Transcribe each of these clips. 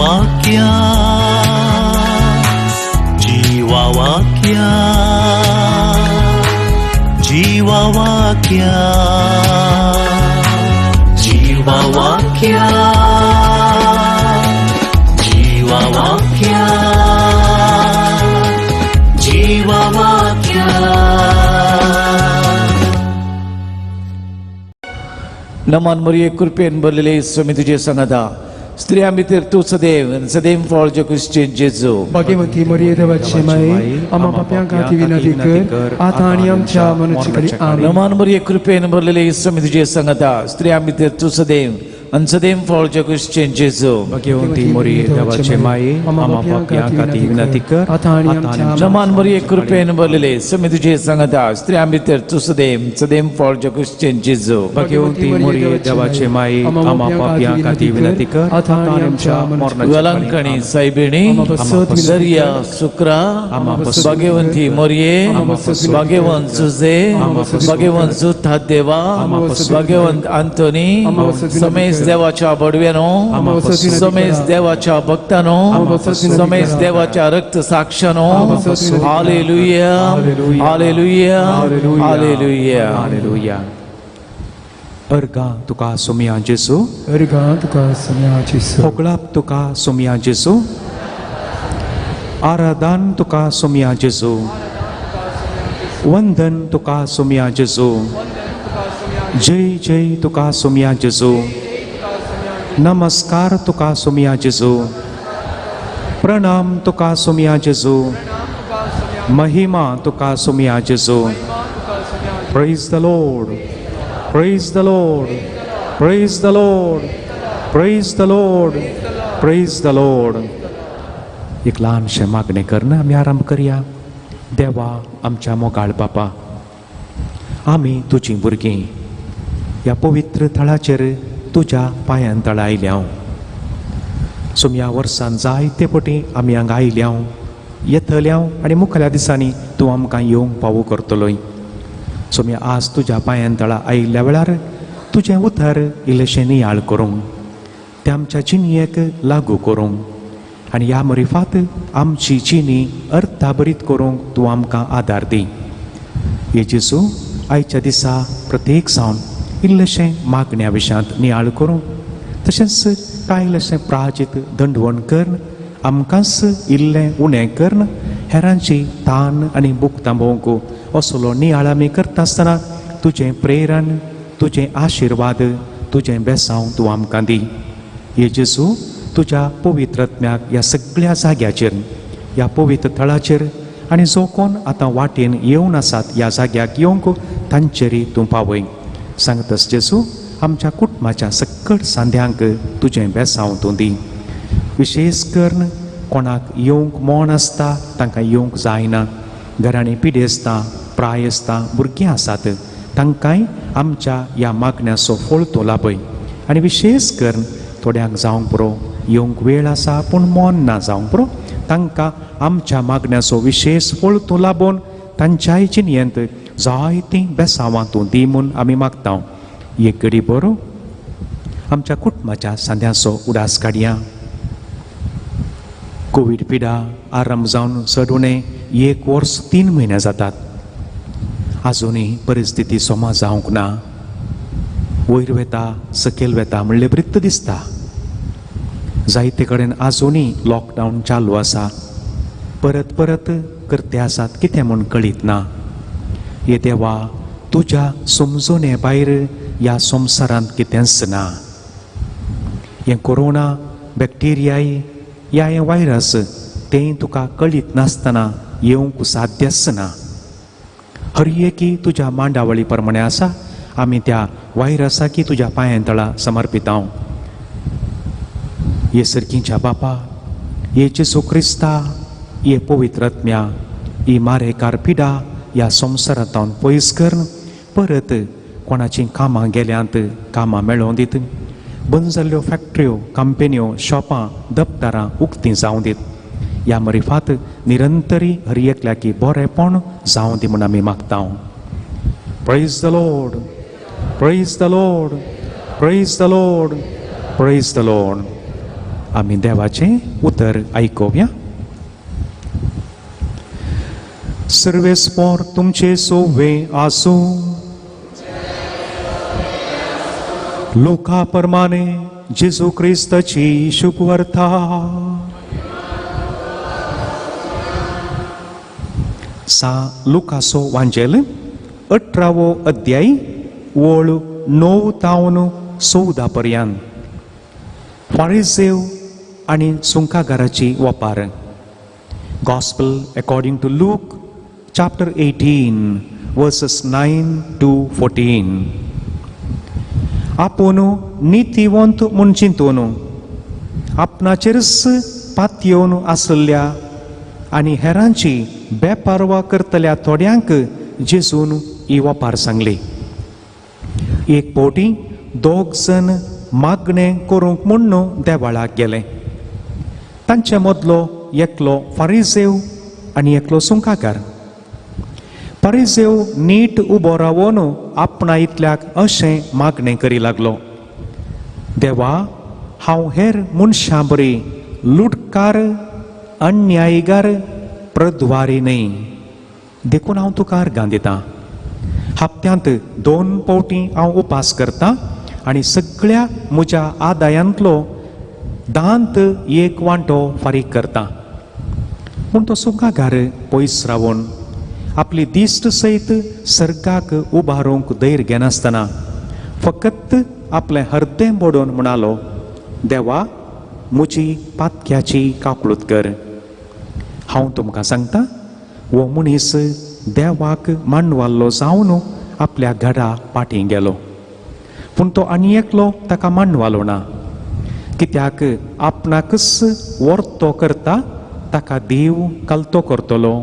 जीवावाक्या जीवावाक्या जीवावाक्या जीवावाक्या जीवावाक्या जीवावाक्या. नमान मरिये कृपेन भरलेले स्वामी तुझे संगता स्त्रिया भितर तू सदैव सदैव फळ जे ख्रिश्चन जेजू. भाग्यवती मरिये देवाची माई आम्हा पाप्यां खाती विनंती कर आता आणि आमच्या मनुष्य करी आमीन. नमान मरिये कृपेन भरलेले स्वामी तुझे संगता स्त्रिया भितर तू सदैव सदैव फळ जे ख्रिश्चन जेजू. भाग्यवती मरिये देवाची माई आम्हा पाप्यां खाती विनंती कर आता आणि आमच्या नमान मरिये कृपेन भरलेले स्वामी तुझे संगता स्त्रिया भितर तू सदैव सदैव फळ जे ख्रिश्चन जेजू. भाग्यवती मरिये देवाची माई आम्हा पाप्यां खाती विनंती कर आता आणि आमच्या मरणाच्या वेळांकणी सायबिणी दर्या शुक्रा भाग्यवंती मरिये भाग्यवंत सुजे भाग्यवंत सुथा देवा भाग्यवंत आंतोनी समेश देवाच्या बडव्यानो समेश देवाच्या भक्तानो समेश देवाच्या रक्त साक्षानो हालेलुया हालेलुया हालेलुया हालेलुया. अर्गा तुका सोमिया जेजू अर्गा तुका सोमिया जेजू होगळाप तुका सोमिया जेजू आराधन तुका सोमिया जेजू वंदन तुका सोमिया जेजू जय जय तुका सोमिया जेजू नमस्कार तुका सोमिया जेजू प्रणाम तुका सोमिया जेजू महिमा तुका सोमिया जेजू. Praise the Lord praise the Lord praise the Lord praise the Lord praise the Lord. एक ल्हानशें मागणें करना आमी आराम करया. देवा आमच्या मोगाळ बापा आमी तुजीं भुरगीं ह्या पवित्र थळाचेर तुज्या पांयां तळा आयल्या. सोम्या वर्सान जायते पटी आमी हांगा आयल्या येतल्या आनी मुखाल्या दिसांनी तूं आमकां येवंक फावो करतलोय. सोम्या आज तुज्या पांयां तळा आयिल्ल्या वेळार तुजें उतर इल्लेशें नियाळ करूंक तें आमच्या जिणयेक लागू करूंक आनी ह्या मरिफात आमची जिणी अर्थाभरीत करूंक तूं आमकां आदार दी. हे जेजू आयच्या दिसा प्रत्येक जावन इल्लेशें मागण्या विशयांत नियाळ करूंक तशेंच कांय इल्लेशें प्राजीत दंडवण कर आमकांच इल्लें उणें कर हेरांची तान आनी बूक थांबोवंक असलो नियाळ आमी करता आसतना तुजें प्रेरण तुजें आशिर्वाद तुजें बेसांव तूं आमकां दी. हे जेजू तुज्या पवित्र आत्म्याक ह्या सगळ्या जाग्याचेर ह्या पवित्र थळाचेर आनी जो कोण आतां वाटेन येवन आसात ह्या जाग्याक येवंक तांचेरी तूं पावय. सांगतस जेजू आमच्या कुटुंबाच्या सकट सांद्यांक तुजें बेसांव तूं दी. विशेश करून कोणाक येवंक मोण आसता तांकां येवंक जायना घरांनी पिडेस्तां प्रायस्तां भुरगीं आसात तांकांय आमच्या ह्या मागण्याचो फळ तूं लाभय. आनी विशेश करून थोड्यांक जावंक पुरो येवंक वेळ आसा पूण मोन ना जावंक पुरो तांकां आमच्या मागण्याचो विशेष फळ तूं लाबोवन तांच्याय जिणयेंत जायतीं बेसांवां तूं दी म्हूण आमी मागता. एक घडी बरो आमच्या कुटुंबाच्या सांद्याचो उडास काडया. कोवीड पिडा आरंभ जावन चड उणें 1 वर्स 3 म्हयने जातात. आजुनूय परिस्थिती सोमा जावंक ना. वयर वेता सकयल वेता म्हणल्यार बरीत दिसता. जायते कडेन आजुनूय लॉकडावन चालू आसा. परत परत करते आसात कितें म्हूण कळीत ना. हे देवा तुज्या समजुने भायर ह्या संवसारांत कितेंच ना. हें कोरोना बॅक्टेरियाय या हें वायरस तें तुका कळीत नासतना येवंक साध्यच ना. हर एकी तुज्या मांडावळी प्रमाणे आसा. आमी त्या वायरसाकी तुज्या पांयां तळा समर्पिता. ये सर्गीच्या बापा ये जेजू क्रिस्ता ये पवित्र आत्म्या ही मारेकार पिडा ह्या संवसारांतल्यान पयस कर. परत कोणाची कामां गेल्यांत कामां मेळोवन दीत. बंद जाल्ल्यो फॅक्टऱ्यो कंपन्यो शॉपां दफ्तरां उक्तीं जावं दीत. ह्या मरिफात निरंतरी हर एकल्याकी बरेपण जावं दी म्हूण आमी मागता. Praise the Lord praise the Lord praise the Lord praise the Lord. आम्ही देवाचे उतर ऐकूया. सर्वेस्पर तुमचे सोवे आसो, लोकाप्रमाणे जेजू ख्रिस्ताची शुभवार्ता. सा लुकासो वांजेल 18वो अध्याय ओळ 9 तावन 14 पर्यंत. फारिसेव आणि सुंकागाराची वपार. Gospel according to Luke chapter 18 verses 9 to 14. आपण नीतिवंत म्हूण चिंतून आपणाचेरच पातयेवन आसल्या आनी हेरांची बेपारवा करतल्या थोड्यांक जेजून ही वपार सांगली. एक पोटी 2 जण मागणें करूंक म्हूण देवाळाक गेले. तांचे मदलो एकलो फारिसेव आनी एकलो सुंकाकार. फारिसेव नीट उबो रावून आपणा इतल्याक अशें मागणें करी लागलो, देवा, हांव हेर मनशां बरी लुटकार, अन्यायीगार, प्रद्वारी न्ही. देखून हांव तुका अर्गां दितां. हप्त्यांत 2 पावटी हांव उपास करतां आनी सगळ्या म्हज्या आदायांतलो दांत 1 वांटो फारीक करतां. पूण तो सुंकाकार पयस रावून आपली दिश्ट सयत सर्गाक उबारूंक धैर्य घेनासतना फकत आपलें हृदय मोडून म्हणालो, देवा, म्हजी पातक्याची काकूळट कर. हांव तुमकां सांगतां, हो मनीस देवाक मांडवाल्लो जावन आपल्या घरा पाटी गेलो. पूण तो आनी एकलो ताका मांडवालो ना, कित्याक आपणाकच वर्तो करता ताका देव कालतो करतलो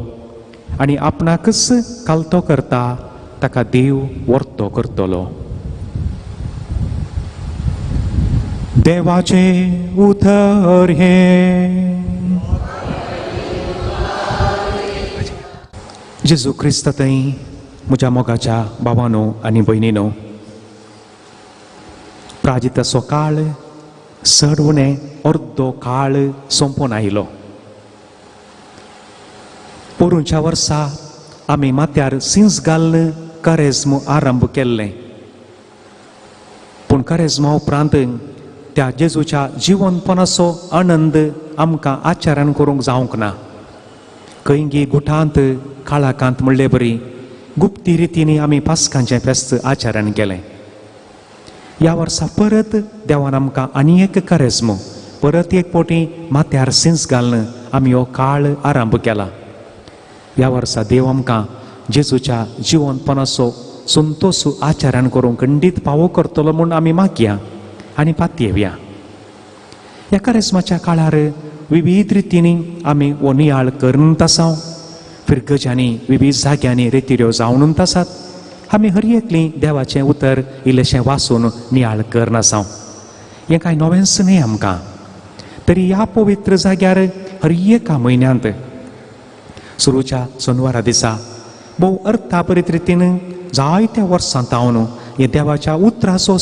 आनी आपणाकच कालतो करता ताका देव वर्तो करतलो. देवाचे उतर हे. जेजू ख्रिस्त थंय म्हज्या मोगाच्या भावांनो आनी भयणीनो, प्राजिताचो काळ सडवणे अर्दो काळ सोंपून आयलो. पोरूंच्या वर्सा आमी माथ्यार सिंजगाल करेज्म आरंभ केल्लें. पूण करेज्मा उपरांत त्या जेजूच्या जिवनपणाचो आनंद आमकां आचार्यान करूंक जावंक ना. कैंगी गुठांत काळाकांत म्हणले बरी गुप्ती रितींनी आमी पास्कांचें फेस्त आचार्यान केलें. ह्या वर्सा परत देवान आमकां आनी एक करेज्म, परत एक पोटी माथ्यार सिंज घालून आमी हो काळ आरंभ केला. ह्या वर्सा देव आमकां जेजूच्या जिवनपणाचो संतोश आचार्यान करूंक खंडीत फावो करतलो म्हूण आमी मागया आनी पातयेवया. ह्या करेज्माच्या काळार विविध रितींनी आमी हो नियाळ करत आसात. फिरगज्यांनी विविध जाग्यांनी रेतिऱ्यो जावनूच आसात. आमी हर एकली देवाचें उतर इल्लेशें वाचून नियाळ करन आसात. हें कांय नवेंच न्ही आमकां. तरी ह्या पवित्र जाग्यार हर एका म्हयन्यांत सुरूच्या सोनवारा दिसा भोव अर्थापरीत रितीन जायत्या वर्सां तावन हे देवाच्या उतराचो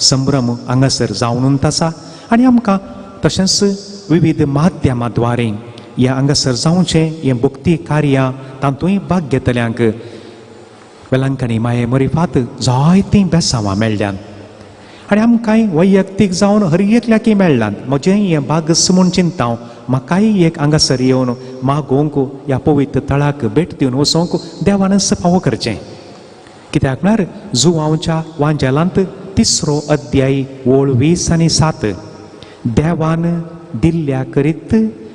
संभ्रम हांगासर जावनूच आसा. आनी आमकां तशेंच विविध माध्यमां द्वारे हे हांगासर जावचें हें भक्ती कार्यां तातूंय भाग घेतल्यांक वेलांकणी माये मरिफात जायतीं बेसांवां मेळ्ळ्यांत. आनी आमकांय वैयक्तीक जावन हर एकल्याकय मेळ्ळ्यांत. म्हजें हें भागस म्हूण चिंतां म्हाकाय एक हांगासर येवन मागोवंक ह्या पवित्र तळाक भेट दिवन वचोंक देवानच फावो करचें. कित्याक म्हळ्यार जुवांवच्या वांजेलांत 3रो अध्याय ओळ 20 आनी 7 देवान दिल्ल्या करीत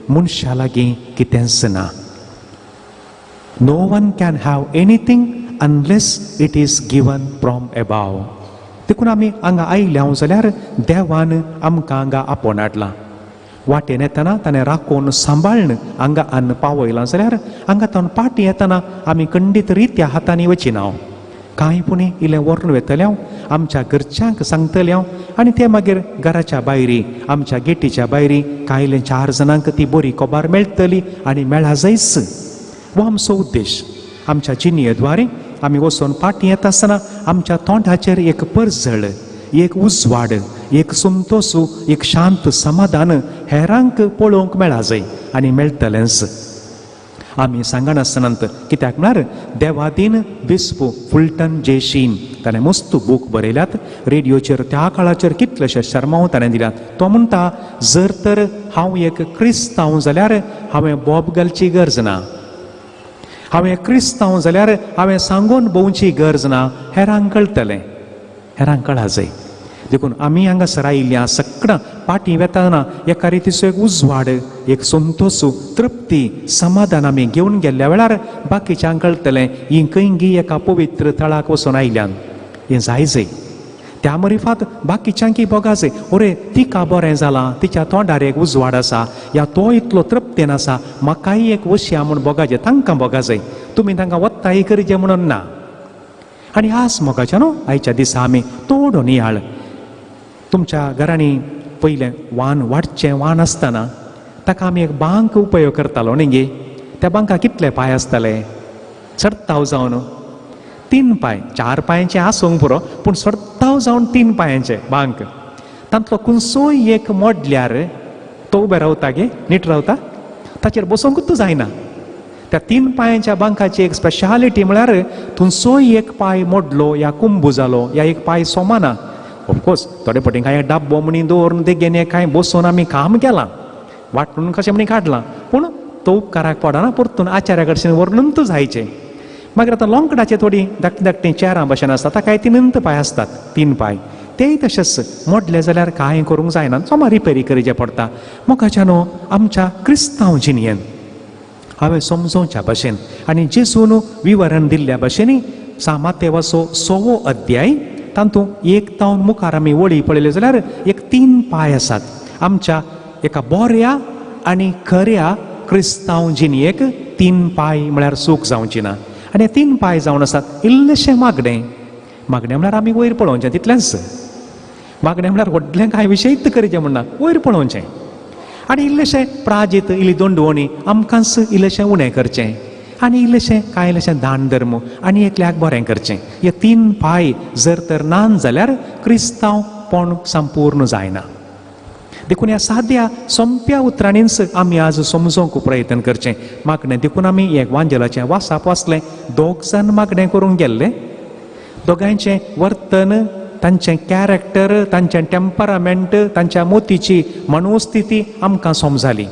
मनशा लागीं कितेंच ना. No one can have anything unless it is given from above. देखून आमी हांगा आयल्या जाल्यार देवान आमकां हांगा आपोवन हाडलां. वाटेन येतना ताणें राखून सांबाळन हांगा अन्न पावयलां जाल्यार हांगा तावन पाटी येतना आमी खंडीत रित्या हातांनी वचिना. कांय पुणी इल्लें व्हरून वेतले आमच्या घरच्यांक सांगतले आनी ते मागीर घराच्या भायरी आमच्या गेटीच्या भायरी कांय 4 जाणांक ती बरी कोबार मेळटली आनी मेळा जायच. हो आमचो उद्देश. आमच्या जिणयेद्वारे आमी वचून पाटी येता आसतना आमच्या तोंडाचेर एक परजळ, एक उजवाड, एक संतोसू एक शांत समाधान हेरांक पळोवंक मेळा जाय आनी मेळटलेंच. आमी सांगनासतना कित्याक म्हळ्यार देवादीन बिस्प फुलटन जे शीन ताणें मस्त बूक बरयल्यात. रेडिओचेर त्या काळाचेर कितलेशे शर्माव ताणें दिल्यात. तो म्हणटा, जर तर हांव एक क्रिस्तांव जाल्यार हांवें बॉब घालची गरज ना, हांवें क्रिस्तांव जाल्यार हांवें सांगून भोंवची गरज ना, हेरांक कळटलें, हेरांक कळा जाय. देखून आमी हांगासर आयिल्ल्या सगळ्यां पाटी वेताना एका रितीचो एक उजवाड, एक संतोसू, तृप्ती, समाधान आमी घेवन गेल्ल्या वेळार बाकीच्यांक कळटलें ही खंयी एका पवित्र तळाक वचून आयल्यान. हें जाय जाय. त्या मरिफात बाकीच्यांकी बोगा जाय, ओरे तिका बरें जालां, तिच्या तोंडार एक उजवाड आसा, या तो इतलो तृप्तेन आसा, म्हाकाय एक वशया म्हूण बोगा जाय, तांकां बोगा जाय. तुमी तांकां वत्ताय करचें म्हणून ना. आनी आस मोगाच्या न्हू आयच्या दिसा आमी तोडो नियाळ. तुमच्या घरांनी पयलें वान वाडचें वान आसतना ताका आमी एक बांक उपयोग करतालो न्ही गे. त्या बांकाक कितले पांय आसताले? चडताव जावन 3 पांय, 4 पांयांचे आसूंक पुरो, पूण चडताव जावन 3 पांयांचे बांक. तांतलो खंयचोय एक मोडल्यार तो उबे रावता गे, नीट रावता, ताचेर बसोंकूच जायना. त्या 3 पांयांच्या बांकाची एक स्पेशालिटी म्हळ्यार थंयचोय एक पांय मोडलो या कुंबू जालो या एक पांय सोमाना. ऑफकोर्स थोडे पटी कांय डब्बो म्हणी दवरून तेगेने कांय बसून आमी काम केलां, वाटून कशें म्हणी काडलां, पूण तो उपकाराक पडना, परतून आचार्या कडच्यान वर्णूनच जायचें. मागीर आतां लोंकडाचे थोडी धाकटी धाकटी चेरां भशेन आसता, ताकाय 3 पांय आसतात, 3 पांय. तेय तशेंच मोडले जाल्यार कांय करूंक जायना, सोमा रिपेरी करचें पडटा. मोगाच्या न्हू आमच्या क्रिस्तांव जिणयेन हांवें समजोवच्या भशेन आनी जेजून विवरण दिल्ल्या भशेन मातेवाचो 6वो अध्याय तातूंत 1 तावन मुखार आमी वळी पळयल्यो जाल्यार एक 3 पांय आसात. आमच्या एका बऱ्या आनी खऱ्या क्रिस्तांव जिणयेक 3 पांय म्हळ्यार सूख जावची ना. आनी 3 पांय जावन आसात इल्लेशें मागणें. मागणें म्हळ्यार आमी वयर पळोवचें तितलेंच. मागणें म्हळ्यार व्हडलें कांय विशयीत करचें म्हणना, वयर पळोवचें. आनी इल्लेशें प्राजीत, इल्ली दोंडवणी आमकांच इल्लेशें उणें करचें. आनी इल्लेशें कांय इल्लेशें दान धर्म आनी एकल्याक बरें करचें. हे 3 पांय जर तर नान जाल्यार क्रिस्तांवपण संपूर्ण जायना. देखून ह्या साद्या सोंप्या उतरांनीच आमी आज समजोवंक प्रयत्न करचें. मागणें देखून आमी एक वांजेलाचें वासाप वाचलें. 2 जाण मागणें करूंक गेल्ले. दोगांयचें वर्तन, तांचें कॅरेक्टर, तांचें टेम्परामेंट, तांच्या मोतीची मनोस्थिती आमकां समजाली.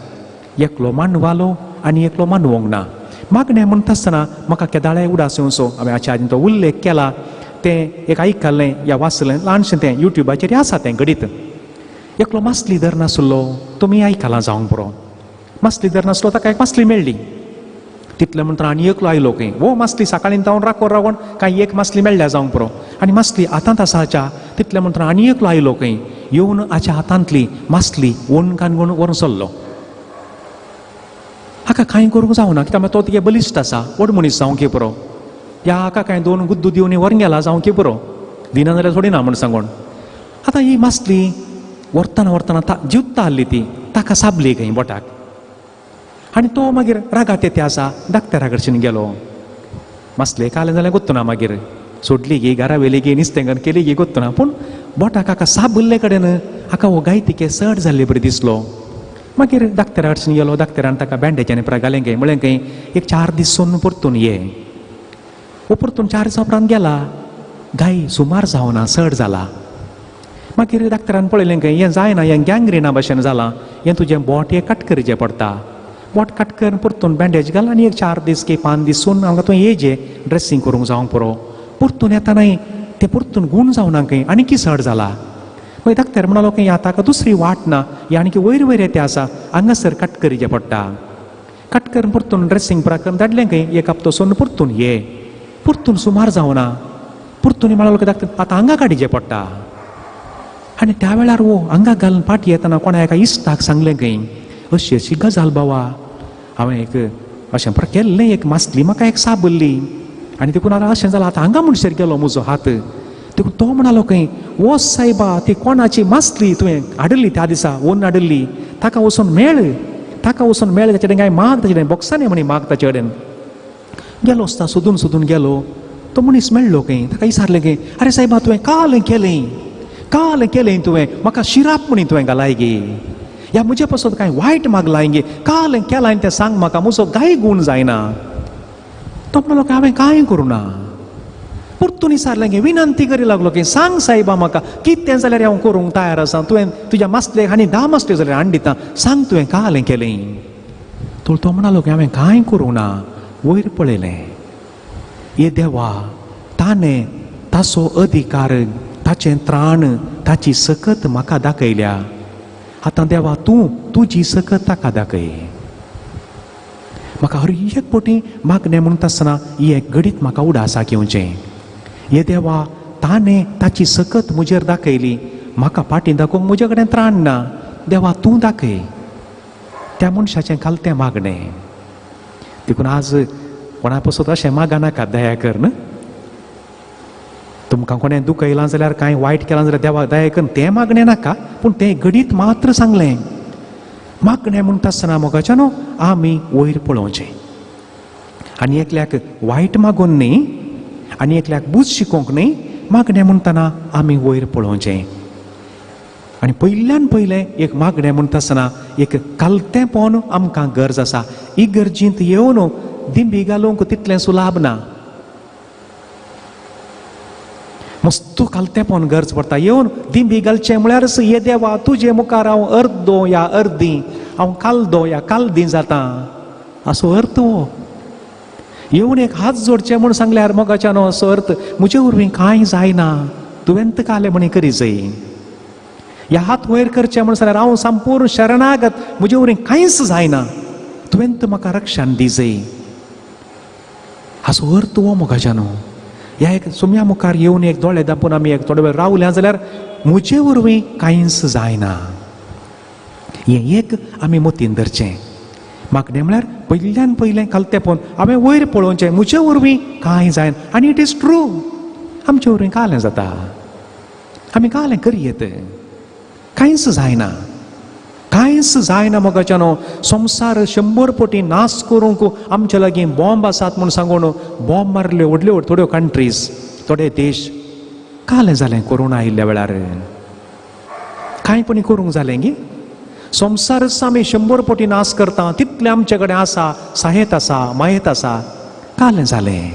एकलो मानवालो आनी एकलो मानवंक ना. मागणें म्हणटा आसतना म्हाका केदाळे उडास येवचो. हांवें आचार्यान तो उल्लेख केला, तें एक आयकल्लें या वाचलें, ल्हानशें तें युट्यूबाचेर आसा तें घडीत. एकलो मासली धर नासलो, तुमी आयकलां जावंक पुरो. मासली धर नासलो, ताका एक मासली मेळ्ळी. तितलें म्हणटा आनी एकलो आयलो खंय, वो मासली सकाळीं तावन राखो रावण कांय एक मासली मेळ्ळ्या जावंक पुरो. आनी मासली हातांत आसा हाच्या. तितलें म्हणटा आनी एकलो आयलो खंय, येवन हाच्या हातांतली मासली वण काणून व्हरून चल्लो. हाका कांय करूंक जावना, कित्याक तो तिगे बलिश्ट आसा, व्हड मनीस जावंक पुरो. ह्या हाका कांय 2 गुद्दू दिवन व्हरून गेला जावंक पुरो, दिना जाल्यार थोडी ना म्हण सांगून. आतां ही मासली व्हरतना व्हरतना जिवता आसली ती, ताका साबली खंय बोटाक. आनी तो मागीर रागात येते आसा, डाक्टरा कडच्यान गेलो. मासले कालें जाल्यार गोत्तुना, मागीर सोडली गी, घरा वेली गी, निस्तेंगण केली गी गोत्तुना, पूण बोटाक हाका साबल्ले कडेन हाका हो गायतिके सड जाल्ले बरें दिसलो. मागीर डाक्टरा कडच्यान गेलो. डाक्टरान ताका बँडेजांनी घालें खंय, म्हळें खंय एक 4 दीस सोन परतून ये. वो परतून 4 दिसा उपरांत गेला. गाय सुमार जावना, सड जाला. मागीर डाक्टरान पळयलें खंय हें जायना, हें गँग्रिना भशेन जालां, हें तुजें बोट हें कट करचें पडटा. बोट कट करून परतून बँडेज घाल आनी एक 4 दीस की 5 दीस सोन हांगा तूं येजे ड्रेसींग करूंक जावंक पुरो. परतून येता न्हय तें परतून गूण जावना खंय, आनी की सड जाला. मागीर डाक्टर म्हणलो खंय ताका दुसरी वाट ना, हे आनी वयर वयर येते आसा, हांगासर कट करचें पडटा. कट करून परतून ड्रेसींग प्रकरण धाडलें खंय, एक हप्तो सोन परतून ये. परतून सुमार जावना. परतून म्हणलो डाक्टर आतां हांगा काडचें पडटा. आनी त्या वेळार वो हांगा घालून पाटी येतना कोणा एका इश्टाक सांगलें खंय, अशी अशी गजाल बाबा, हांवें एक अशें पर केल्लें, एक मासली म्हाका एक साबल्ली, आनी देखून आतां अशें जालां, आतां हांगा म्हणसर गेलो म्हजो हात. देखून तो म्हणालो खंय, वो सायबा ती कोणाची मासली तुवें हाडली त्या दिसा, वोन हाडली, ताका वचून मेळ, ताका वचून मेळ, ताचे कडेन कांय माग, ताचे कडेन बॉक्सांनी म्हणी माग ताचे कडेन. गेलो आसता सोदून सोदून गेलो. तो मनीस मेळ्ळो खंय, ताका विचारलें खंय, आरे सायबा तुवें काल केलें, काल केलें तुवें म्हाका शिराप म्हणून तुवें घालाय गे या म्हजे पासून कांय वायट मागलाय गे काल केलां तें सांग म्हाका म्हजो कांय गुण जायना तो म्हणलो की हांवें कांय करूं ना परतून विचारलें गे विनंती करी लागलो की सांग सायबा म्हाका कितें जाल्यार हांव करूंक तयार आसा तुवें तुज्या मासलेक आनी 10 मासले जाल्यार हाडून दिता सांग तुवें काल केलें तो म्हणालो की हांवें कांय करूं ना वयर पळयलें ये देवा ताणें ताचो अधिकार ताचें त्राण ताची सकत म्हाका दाखयल्या आतां देवा तूं तुजी सकत ताका दाखय म्हाका हर एक पोटी मागणें म्हणटा आसतना हे घडीत म्हाका उडासाक येवचें हे देवा ताणें ताची सकत म्हजेर दाखयली म्हाका फाटीं दाखोवंक म्हजे कडेन त्राण ना देवा तूं दाखय त्या मनशाचें कालतें मागणें देखून आज कोणा पासून अशें मागनाका दया कर न्हय तुमकां कोणें दुखयलां जाल्यार कांय वायट केलां जाल्यार देवा दया कर तें मागणें नाका पूण तें घडीत मात्र सांगलें मागणें म्हणटा आसतना मोगाच्यानो आमी वयर पळोवचें आनी एकल्याक वायट मागून न्ही आनी एकल्याक बूज शिकोवंक न्ही मागणें म्हणटना आमी वयर पळोवचें आनी पयल्यान पयलें एक मागणें म्हणटा आसतना एक कालतेपण आमकां गरज आसा इगर्जींत येवन दिंबी घालूंक तितलें सुलाभ ना मस्त कालतेपण गरज पडटा येवन दिंबी घालचें म्हळ्यारच ये देवा तुजे मुखार हांव अर्दो या अर्दी हांव कालदो या कालदी जाता असो अर्थ हो येवन एक हात जोडचे म्हूण सांगल्यार मोगाच्यानो असो अर्थ म्हजे वरवीं कांय जायना तुवेंत काले म्हणी करी जाय ह्या हात वयर करचे म्हूण सांगल्यार हांव संपूर्ण शरणागत म्हजे वरवीं कांयच जायना तुवेंत म्हाका रक्षण दी जाय असो अर्थ हो मोगाच्यानो ह्या एक सुम्या मुखार येवन एक दोळे धांपून आमी एक थोडे वेळ रावल्या जाल्यार म्हजे वरवीं कांयच जायना हें एक आमी मतीन धरचें मागणें म्हळ्यार पयल्यान पयलें कालतेपण हांवें वयर पळोवचें म्हजे वरवीं कांय जायना आनी इट इज ट्रू आमचे वरवीं कालें जाता आमी कालें करयेत कांयच जायना कांयच जायना मोगाच्यानो संवसार 100 पटी नाश करूंक आमचे लागीं बॉम्ब आसात म्हूण सांगून बॉम्ब मारल्यो व्हडल्यो थोड्यो कंट्रीज थोडे देश कालें जालें कोरोना आयिल्ल्या वेळार कांय पणी करूंक जालें गे संवसारच आमी 100 पटी नाश करता तितलें आमचे कडेन आसा साहेत आसा मायेत आसा कालें जालें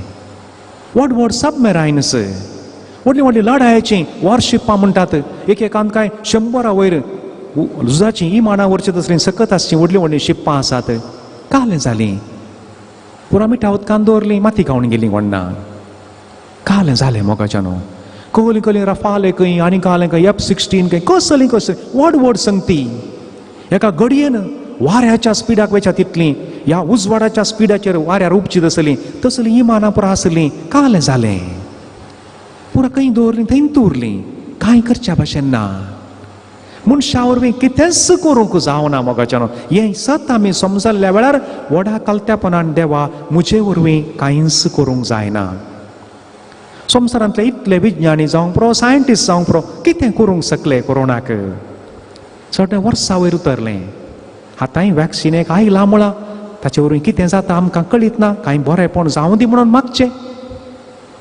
व्हड व्हड सबमेरायन्स व्हडलीं व्हडलीं लढायेचीं वॉरशिपां म्हणटात एकेकांत कांय 100 वयर झुजाची इमानां वरची तसलीं सकत आसचीं व्हडलीं व्हडलीं शिप्पां आसात कालें जालीं पुरा मिठा उदकान दवरलीं माती खावन गेलीं कोण्णा कालें जालें मोगाच्यानो कहलीं कहलीं रफाल खंय आनी कालें खंय F-16 खंय कसलीं व्हड व्हड संगती एका घडयेन वाऱ्याच्या स्पिडाक वयच्या तितलीं ह्या उजवाडाच्या स्पिडाचेर वाऱ्यार उपची तसलीं इमानां पुरा आसलीं कालें जालें पुरा खंय दवरलीं थंय उरलीं कांय करच्या भाशेन ना मनशा वरवीं कितेंच करूंक जावना मोगाच्यानो हें सत आमी समजल्ल्या वेळार व्हडा कालत्यापणान देवा म्हजे वरवीं कांयच करूंक जायना संवसारांतले इतले विज्ञानी जावंक पुरो सायंटिस्ट जावंक पुरो कितें करूंक शकले कोरोनाक चड वर्सां वयर उतरलें आतांय वॅक्सिन एक आयलां म्हळां ताचे वरवीं कितें जाता आमकां कळीत ना कांय बरेंपण जावं दी म्हणून मागचें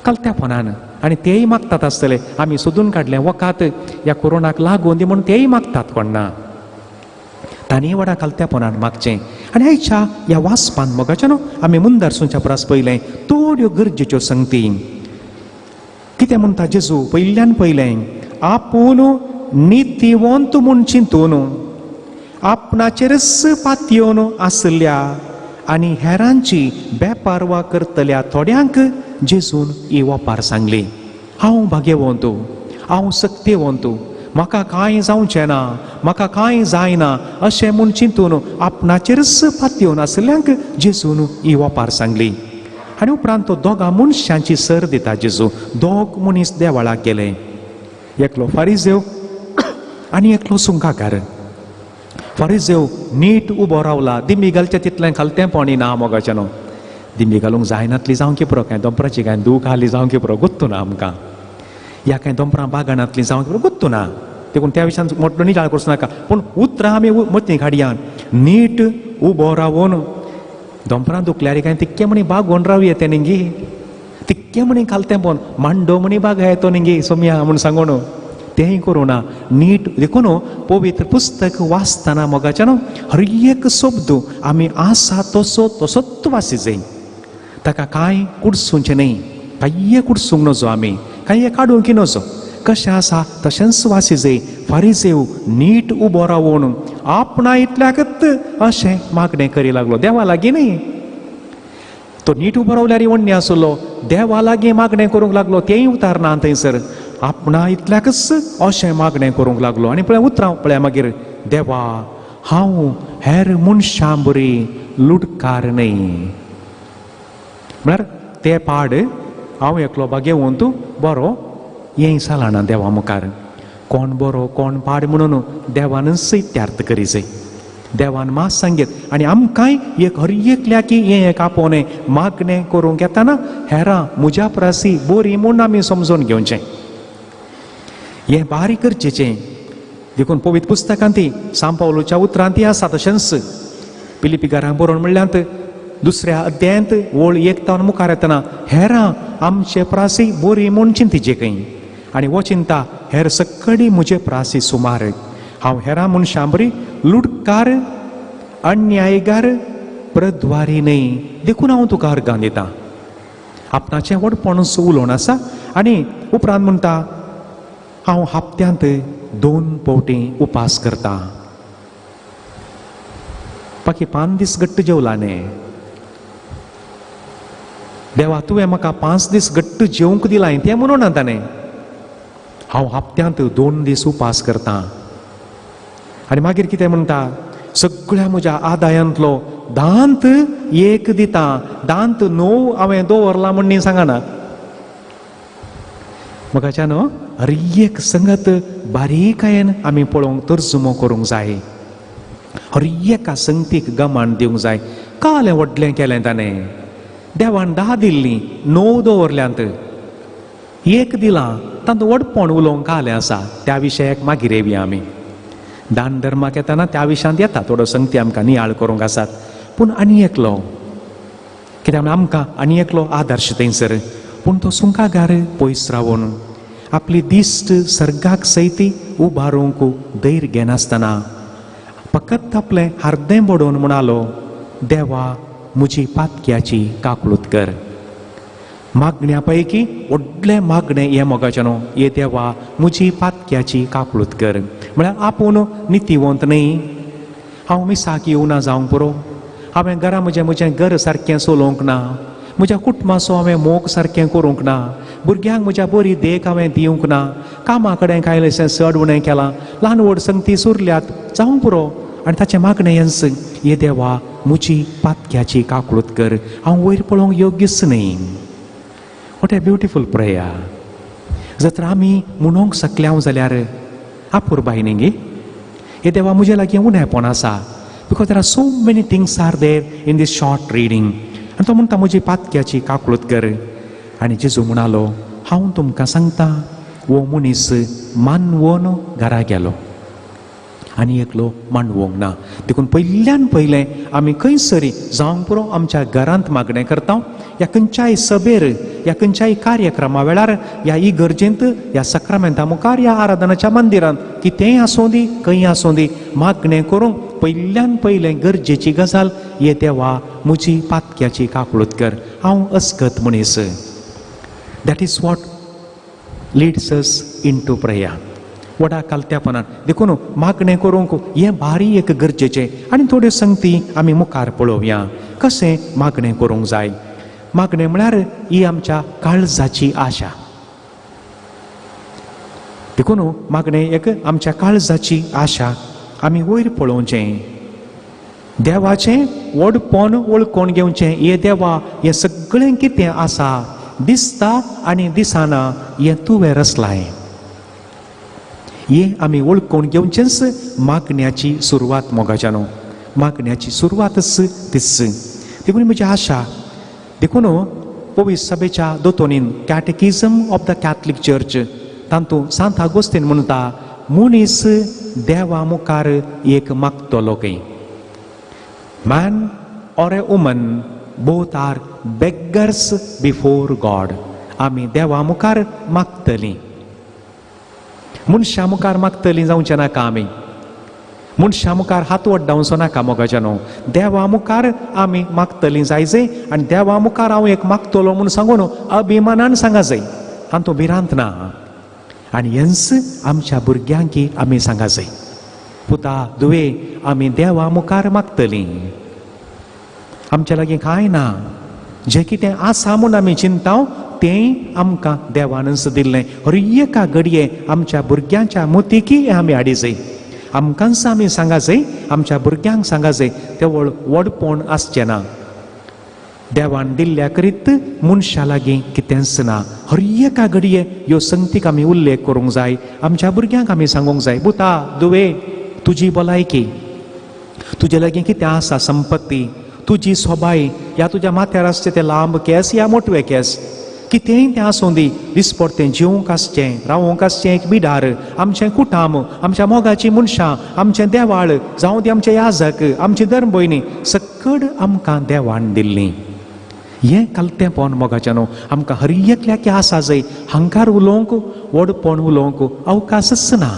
कालत्यापणान आनी तेय मागतात आसतले आमी सोदून काडलें वकात ह्या कोरोनाक लागून दी म्हणून तेय मागतात कोण ना तांणी व्हडा कालत्यापणान मागचें आनी आयच्या ह्या वाचपान मोगाच्यानो आमी मुंदारसूच्या परस पयलें थोड्यो गरजेच्यो संगती कितें म्हणटा जेजू पयल्यान पयलें आपूण नितीवंत म्हूण चिंतून आपणाचेरच पातयेवन आसल्या आनी हेरांची बेपारवा करतल्या थोड्यांक जेजून ही वपार सांगली हांव भाग्यवंत हांव सक्तिवंत म्हाका कांय जावचें ना म्हाका कांय जायना अशें म्हूण चिंतून आपणाचेरच पातयेवन आसल्यांक जेजून ही वपार सांगली आनी उपरांत तो दोगां मनशांची सर दिता जेजू दोग मनीस देवाळाक गेले एकलो फारिजेव आनी एकलो सुंकाकार फारिजेव नीट उबो रावला दिमी घालचे तितलें कालतेपणी ना मोगाच्यानो दिमी घालूंक जायनातली जावंक पुरो कांय दोंपराची कांय दूख आली जावंक पुरो गुत्तू ना आमकां ह्या कांय दोंपरां बागानांतली जावंक पुरो गुत्तू ना देखून त्या विशयान मोठो निजाळ करूं नाका पूण उतरां आमी मतीं काडया नीट उबो रावून दोंपरां दुखल्यार कांय तिक्के म्हणी बागोवन रावूं येते न्ही तिक्के म्हणी कालतेपण मांडो म्हणी बागा येतो न्ही सोम्या म्हूण सांगून तेंय करूना नीट देखून पवित्र पुस्तक वाचतना मोगाच्या न्हू हर एक शब्द आमी आसा तसोच वाची जाय ताका कांय कुडसूंचें न्ही कांय कुडसूंक नजो आमी कांय काडूंक नजो कशें आसा तशेंच वाची जाय फारिसेव नीट उबो रावून आपणा इतल्याकच अशें मागणें करी लागलो देवा लागीं न्ही तो नीट उबो रावल्यार व्हडणी आसलो देवा लागीं मागणें करूंक लागलो तेंय उतारना थंयसर आपणा इतल्याकच अशें मागणें करूंक लागलो आनी पळय उतरां पळय मागीर देवा हांव हेर मनशां बरी लुटकार न्ही म्हळ्यार ते पाड हांव एकलो बा घेवन तूं बरो हें सालाना देवा मुखार कोण बरो कोण पाड म्हणून देवान सैत्यार्थ करी जाय देवान मात सांगीत आनी आमकांय एक हर एकल्या की हें एक आपोवणें मागणें करूंक येताना हेरां म्हज्या प्रासी बरी म्हूण आमी समजून घेवचें हें बारीक गरजेचें देखून पवित्र पुस्तकांत सांत पावलोच्या उतरांत आसा तशेंच पिलिपिकारांक बरोवन म्हणल्यात दुसऱ्या अध्यायांत वळ 1 मुखार येतना हेरां आमचे प्रासी बरी म्हूण चिंतिचे खंय आनी हो चिंता हेर सक्कडी म्हजे प्रासी सुमार हांव हेरां मनशां बरी लुटकार अन्यायगार प्रद्वारी न्ही देखून हांव तुका अर्गां दितां आपणाचें व्हडपण उलोवन आसा आनी उपरांत म्हणटा हांव हप्त्यांत 2 पावटी उपास करतां बाकी 5 दीस घट्ट जेवला न्ही देवा तुवें म्हाका 5 दीस घट्ट जेवंक दिलां तें म्हणून ताणें हांव हप्त्यांत 2 दीस उपास करतां आनी मागीर कितें म्हणटा सगळ्या म्हज्या आदायांतलो दांत 1 दितां दांत 9 हांवें दवरला म्हणून सांगना म्हाकाच्यान हर एक संगत बारीकायेन आमी पळोवंक तर्जुमो करूंक जाय हर एका संगतीक गमाण दिवंक जाय कालें व्हडलें केलें ताणें देवान 10 दिल्लीं 9 दवरल्यांत 1 दिलां तातूंत व्हडपण उलोवंक कालें आसा त्या विशयाक मागीर येवया आमी दान धर्माक येताना त्या विशयांत येता थोडो संगती आमकां नियाळ करूंक आसात पूण आनी एकलो कित्याक आमकां आनी एकलो आदर्श थंयसर पूण तो सुंकागार पयस रावून आपली दिश्ट सर्गाक सयती उबारूंक धैर्य घेनासतना फकत आपलें हार्दें बडोवन म्हणालो देवा म्हजी पातक्याची काकूळट कर मागण्या पैकी व्हडलें मागणें हें मोगाचें न्हू हे देवा म्हजी पातक्याची काकूळट कर म्हळ्यार आपूण नितीवंत न्ही हांव मिसाक येवना जावंक पुरो हांवें घरा म्हजें घर सारकें चलोवंक ना म्हज्या कुटुंबाचो हांवें मोग सारकें करूंक ना भुरग्यांक म्हज्या बरी देख हांवें दिवंक ना कामा कडेन कायलेशें चड उणें केलां ल्हान व्हड संगती सुरल्यात जावंक पुरो आनी ताचें मागणें हेंच हे देवा म्हजी पातक्याची काकूळट कर हांव वयर पळोवंक योग्यच न्ही वॉट ए ब्युटिफूल प्रेयर जर तर आमी म्हणूंक शकल्या जाल्यार अपुरबाय न्ही गे हे देवा म्हजे लागीं उणेंपण आसा because there are so many things are there in this short reading आनी तो म्हणटा म्हजी पातक्याची काकूळट कर आनी जेजू म्हणालो हांव तुमकां सांगता वो मनीस मानवून घरा गेलो आनी एकलो मांडवोंक ना देखून पयल्यान पयलें आमी खंयसरी जावंक पुरो आमच्या घरांत मागणें करता ह्या खंयच्याय सभेर ह्या खंयच्याय कार्यक्रमा वेळार ह्या इगर्जेंत ह्या सक्रामेंता मुखार ह्या आराधनाच्या मंदिरांत कितेंय आसूं दी खंय आसूं दी मागणें करूंक पयल्यान पयलें गरजेची गजाल हे देवा म्हजी पातक्याची काकूळट कर हांव अस्कत मनीस that is what leads us into prayer वडा कालत्यापणान देखून मागणें करूंक हें भारी एक गरजेचें आनी थोड्यो संगती आमी मुखार पळोवया कशें मागणें करूंक जाय मागणें म्हळ्यार ही आमच्या काळजाची आशा देखून मागणें एक आमच्या काळजाची आशा आमी वयर पळोवचें देवाचें व्हडपण वळखून घेवचें हे देवा हें सगळें कितें आसा दिसता आनी दिसना हें तुवें रचलाय हें आमी वळखून घेवचेंच मागण्याची सुरवात मोगाच्यानो मागण्याची सुरवातच तीच देखून म्हजी आशा देखून पवित्र सभेच्या दोतोनीन कॅटेकिझम ऑफ द कॅथलीक चर्च तातूंत सांत आगोस्तीन म्हणटा मनीस देवा मुखार एक मागतलो खंय man or a woman both are beggars before God आमी देवा मुखार मागतलीं मनशा मुखार मागतली जावचें नाका आमी मनशा मुखार हात वड्डावचो नाका मोगाच्या न्हू देवा मुखार आमी मागतली जायचे आनी देवा मुखार हांव एक मागतलो म्हूण सांगून अभिमानान सांगा जाय आनी तो भिरांत ना आनी हेंच आमच्या भुरग्यांक आमी सांगा जाय पुता दुवे आमी देवा मुखार मागतली आमच्या लागीं कांय ना जें कितें आसा म्हूण आमी चिंताव तें आमकां देवानच दिल्लें हर एका घडये आमच्या भुरग्यांच्या मोतीकी आमी हाडी जाय आमकांच आमी सांगा जाय आमच्या भुरग्यांक सांगा जाय ते व्हडपण आसचें ना देवान दिल्ल्या करीत मनशा लागीं कितेंच ना हर एका घडये ह्यो संगतीक आमी उल्लेख करूंक जाय आमच्या भुरग्यांक आमी सांगूंक जाय पुता दुवे तुजी भलायकी तुजे लागीं कितें आसा संपत्ती तुजी सोबाय या तुज्या माथ्यार आसचे ते लांब केस या मोटवे केस कितेंय तें आसूं दी दिसपडटें जिवंक आसचें रावूंक आसचें एक बिडार आमचें कुटाम आमच्या मोगाची मनशां आमचें देवाळ जावं ती आमचे याजक आमची धर्म भयणी सकड आमकां देवान दिल्लीं हें कालतेंपण मोगाचें न्हू आमकां हर एकल्याक आसा जाय हंकार उलोवंक व्हडपण उलोवंक अवकाशच ना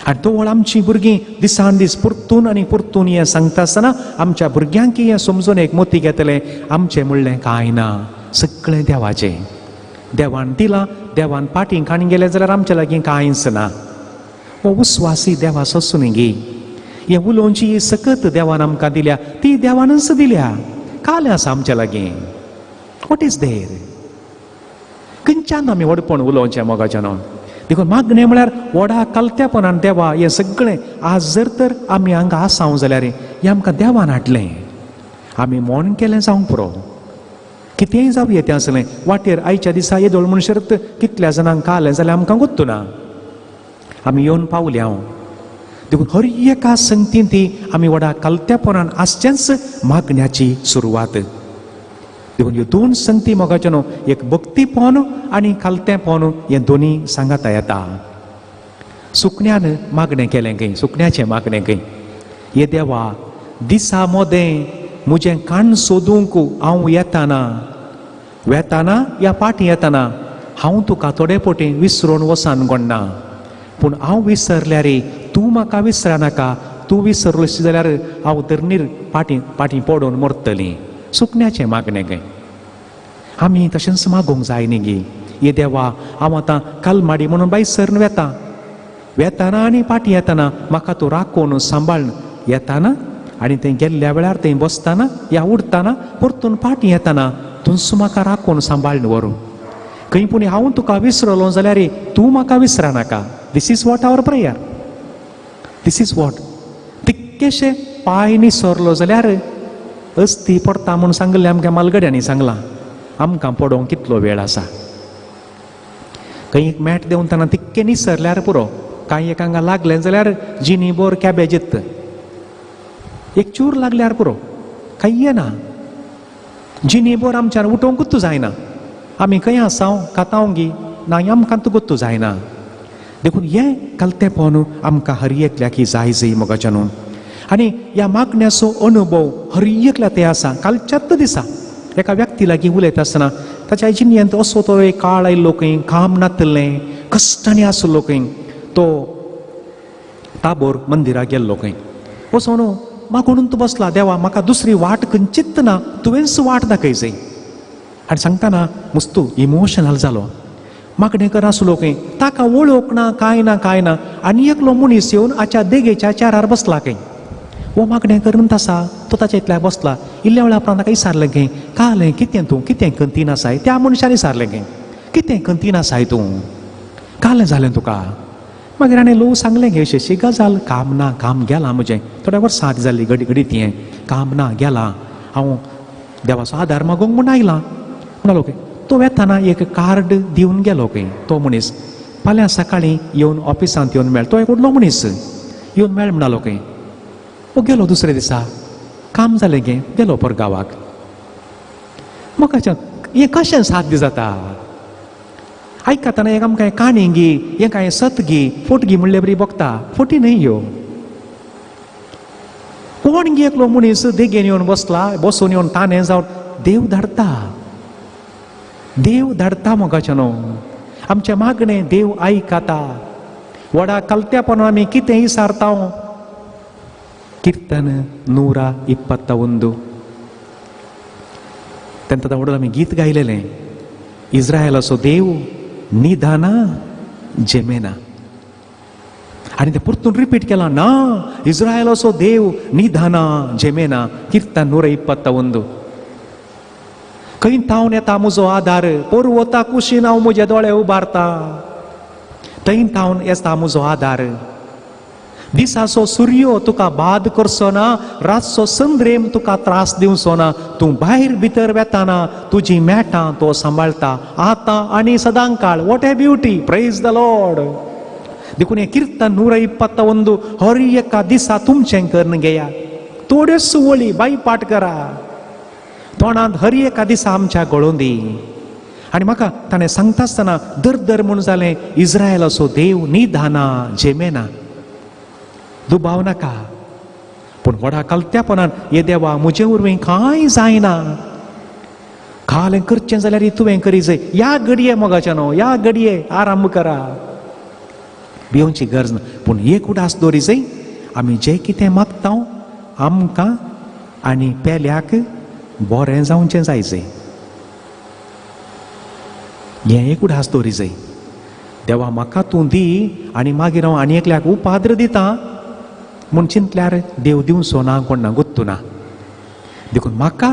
आनी तो आमची भुरगीं दिसान दीस परतून आनी परतून हें सांगता आसतना आमच्या भुरग्यांक हें समजून एक मोती घेतलें आमचें म्हणलें कांय ना सगळें देवाचें देवान दिलां देवान पाटीं काणी गेलें जाल्यार आमच्या लागीं कांयच ना हो उस्वासी देवाचो आसून गे हें उलोवची सकत देवान आमकां दिल्या ती देवानच दिल्या कालें आसा आमच्या लागीं वॉट इज देर खंयच्यान आमी व्हडपण उलोवचें मोगाचें न्हू देखून मागणें म्हळ्यार व्हडा कालत्यापणान देवा हें सगळें आज जर तर आमी हांगा आसांव जाल्यार हें आमकां देवान हाडलें आमी मोन केलें जावंक पुरो कितेंय जावं येतें आसलें वाटेर आयच्या दिसा येदोळ म्हूण शर्त कितल्या जाणांक कालें जाल्यार आमकां गोत्तू ना आमी येवन पावली हांव देखून हर एका संगतीन ती आमी व्हडा कालत्यापणान आसचेंच मागण्याची सुरवात देखून ह्यो दोन संगती मोगाच्यो न्हू एक भक्तीपण आनी कालतेपण हें दोनी सांगाता येता सुकण्यान मागणें केलें खंय सुकण्याचें मागणें खंय हे देवा दिसा मोदें म्हजें कान सोदूंक हांव वेताना ह्या पाटी येताना हांव तुका थोडे पोटी विसरून वसान गोडना पूण हांव विसरल्यार तूं म्हाका विसरनाका तूं विसरलशी जाल्यार हांव धरणीर पाटी पडून मरतलीं सुकण्याचें मागणें खंय आमी तशेंच मागूंक जाय न्ही गे हे देवा हांव आतां कालमाडी म्हणून बायसरून वेताना आनी पाटी येताना म्हाका तूं राखून सांबाळ येताना आनी थंय गेल्ल्या वेळार थंय बसताना या उडताना परतून पाटी येताना तूंच म्हाका राखून सांबाळून व्हरूं खंय पूण हांव तुका विसरलो जाल्यार तूं म्हाका विसरनाका this is what our prayer this is what तितकेशे पांय निसरलो जाल्यार अस्ती पडटा म्हूण सांगलें आमच्या मालगड्यांनी सांगलां आमकां पडोवंक कितलो वेळ आसा खंय एक मॅट देंवतना तितकें निसरल्यार पुरो कांय एकांक लागलें जाल्यार जिनी बोर कॅबेजीत एक चूर लागल्यार पुरो कांय ना जिनी बोर आमच्यान उठोवंकूच जायना आमी खंय आसांव कातांव गी ना आमकां गोत्तू जायना देखून हें कालतेपण आमकां हर एकल्याक जाय जाय मोगाच्या न्हू आनी ह्या मागण्याचो अनुभव हर एकल्या ते आसा कालच्याच दिसा एका व्यक्ती लागीं उलयता आसतना ताच्या जिणेंत असो तो एक काळ आयिल्लो खंय काम नातलें कश्टांनी आसलो खंय तो ताबोर मंदिराक गेल्लो खंय वचोन मागून तूं बसला देवा म्हाका दुसरी वाट खंयचीच ना तुवेंच वाट दाखय जाय आनी सांगतना मस्तू इमोशनल जालो मागणें करनासलो खंय ताका वळोवंक ना कांय ना आनी एकलो मनीस येवन हाच्या देगेच्या चारार बसला खंय वो मागणें करत आसा तो ताच्या इतल्यार बसला इल्ल्या वेळा उपरांत ताका विचारलें खंय कालें कितें तूं कितें खंतीन आसाय त्या मनशान विचारलें खंय कितें खंतीन आसाय तूं कालें जालें तुका मागीर आनी लोक सांगलें गे अशी गजाल काम ना काम गेलां म्हजें थोड्या वर्सां जालीं घडीत हें काम ना गेलां हांव देवाचो आदार मागूंक म्हूण आयलां म्हणलो खंय तो वेताना एक कार्ड दिवन गेलो खंय तो मनीस फाल्यां सकाळीं येवन ऑफिसांत येवन मेळ तो एक व्हडलो मनीस येवन मेळ म्हणलो खंय गेलो दुसरे दिसा काम जालें गे गेलो पर गांवाक म्हाका हें कशें साध्य जाता आयकताना एक आमकां काणी गी हें कांय सत गी फोट गी म्हणले बरी बघता फोटी न्हय ह्यो कोण गी एकलो मनीस देगेन येवन बसून येवन ताणें जावन देव धाडटा मोगाचें न्हू आमचे मागणे देव आयकता. वडा कलत्यापण आमी कितेंय सारता. कीर्तन 121 तेन्ना व्हडून आमी गीत गायलेलें. इस्रायलाचो देव निदाना जेमेना. आनी तें परतून रिपीट केलां. ना, इस्रायलाचो देव निदाना जेमेना. कीर्तन 121. खंय थावन येता म्हजो आदार. पर्वता कुशीन हांव म्हजे दोळे उबारता. थंय थावन येता म्हजो आदार. दिसाचो सूर्य तुका बाद करचो ना. रातचो संद्रेम तुका त्रास दिवचो ना. तूं भायर भितर वेताना तुजी मेटां तो सांबाळटा आतां आनी सदां काळ. What A beauty. Praise the Lord. देखून हे कीर्तन 121 हर एका दिसा तुमचें करून घेया. थोड्यो सुवळी बाई पाठ करा. तोंडांत हर एका दिसा आमच्या गळोवन दी. आनी म्हाका ताणें सांगता आसतना दर दर म्हूण जालें. इस्रायलाचो देव निदाना जेमेना. दुबाव नाका. पूण व्हडा कलत्यापणान हे देवा म्हजे उर्वें कांय जायना. खालें करचें जाल्यार तुवें करी जाय. या घडये मोगाच्या न्हू. या घडये आराम करा. भिवची गरज ना. पूण एक उडास दवरी जाय. आमी जें कितें मागता आमकां आनी पेल्याक बरें जावचें जाय जाय. हें एक उडास दवरी जाय. देवा म्हाका तूं दी आनी मागीर हांव आनी एकल्याक उपाद्र दिता म्हूण चिंतल्यार देव दिवचो ना कोण ना गुत्तू ना. देखून म्हाका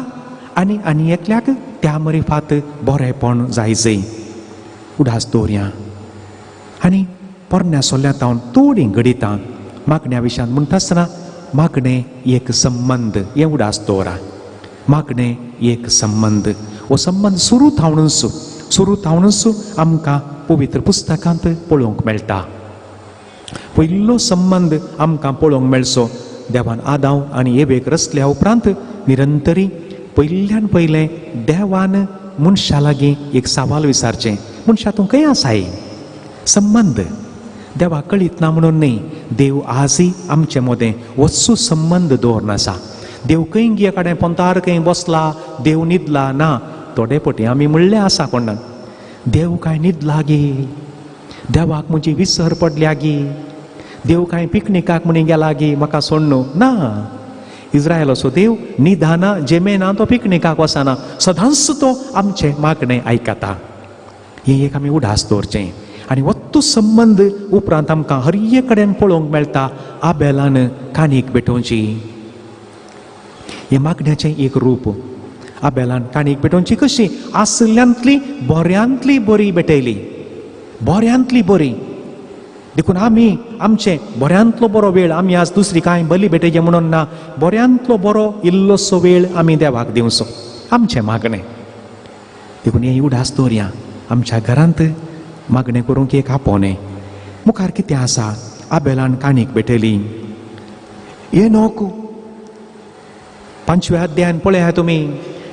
आनी एकल्याक त्या मरिफात बरेंपण जाय जाय. उडास दवरया. आनी पोरण्या सोल्ल्यांत हांव थोडी घडिता. मागण्या विशयान म्हणटा आसतना मागणें एक संबंद हें उडास दवरा. मागणें एक संबंद. हो संबंद सुरू थावनूच आमकां पवित्र पुस्तकांत पळोवंक मेळटा. पयलो संबंद आमकां पळोवंक मेळचो. देवान आदाम आनी एवेक रचल्या उपरांत निरंतरी पयल्यान पयलें देवान मनशा लागीं एक सवाल विचारचें. मनशा तूं खंय आसाय. संबंद देवा कळीत ना म्हणून न्ही. देव आजय आमचे मदें वचू संबंद दवरन आसा. देव खंय गे कडेन पोंतार खंय बसला. देव न्हिदला ना. थोडे पटी आमी म्हणलें आसा कोणान. देव काय न्हिदला गे. देवाक म्हजी विसर पडल्या गे. देव काय पिकनिकाक म्हणी गेला गे म्हाका सोडून. ना. इस्रायलाचो देव निदाना जेमेना. तो पिकनिकाक वचना. सदांच तो आमचे मागणें आयकता. ही एक आमी उडास दवरचें. आनी वत्तू संबंद उपरांत आमकां हर एक कडेन पळोवंक मेळटा. आबेलान काणीक भेटोवची. हे मागण्याचें एक रूप. आबेलान काणीक भेटोवची कशी. आसल्यांतली बऱ्यांतली बरी भेटयली. बऱ्यांतली बरी. देखून आमी आमचे बऱ्यांतलो बरो वेळ आमी आज दुसरी कांय बली भेटयचें म्हणून ना. बऱ्यांतलो बरो इल्लोसो वेळ आमी देवाक दिवचो. आमचें मागणें. देखून हें उडास दवरया. आमच्या घरांत मागणें करूंक एक आपोवणें. मुखार कितें आसा. आबेलान काणीक भेटयली. एनोक 5व्या अध्यायान पळया तुमी.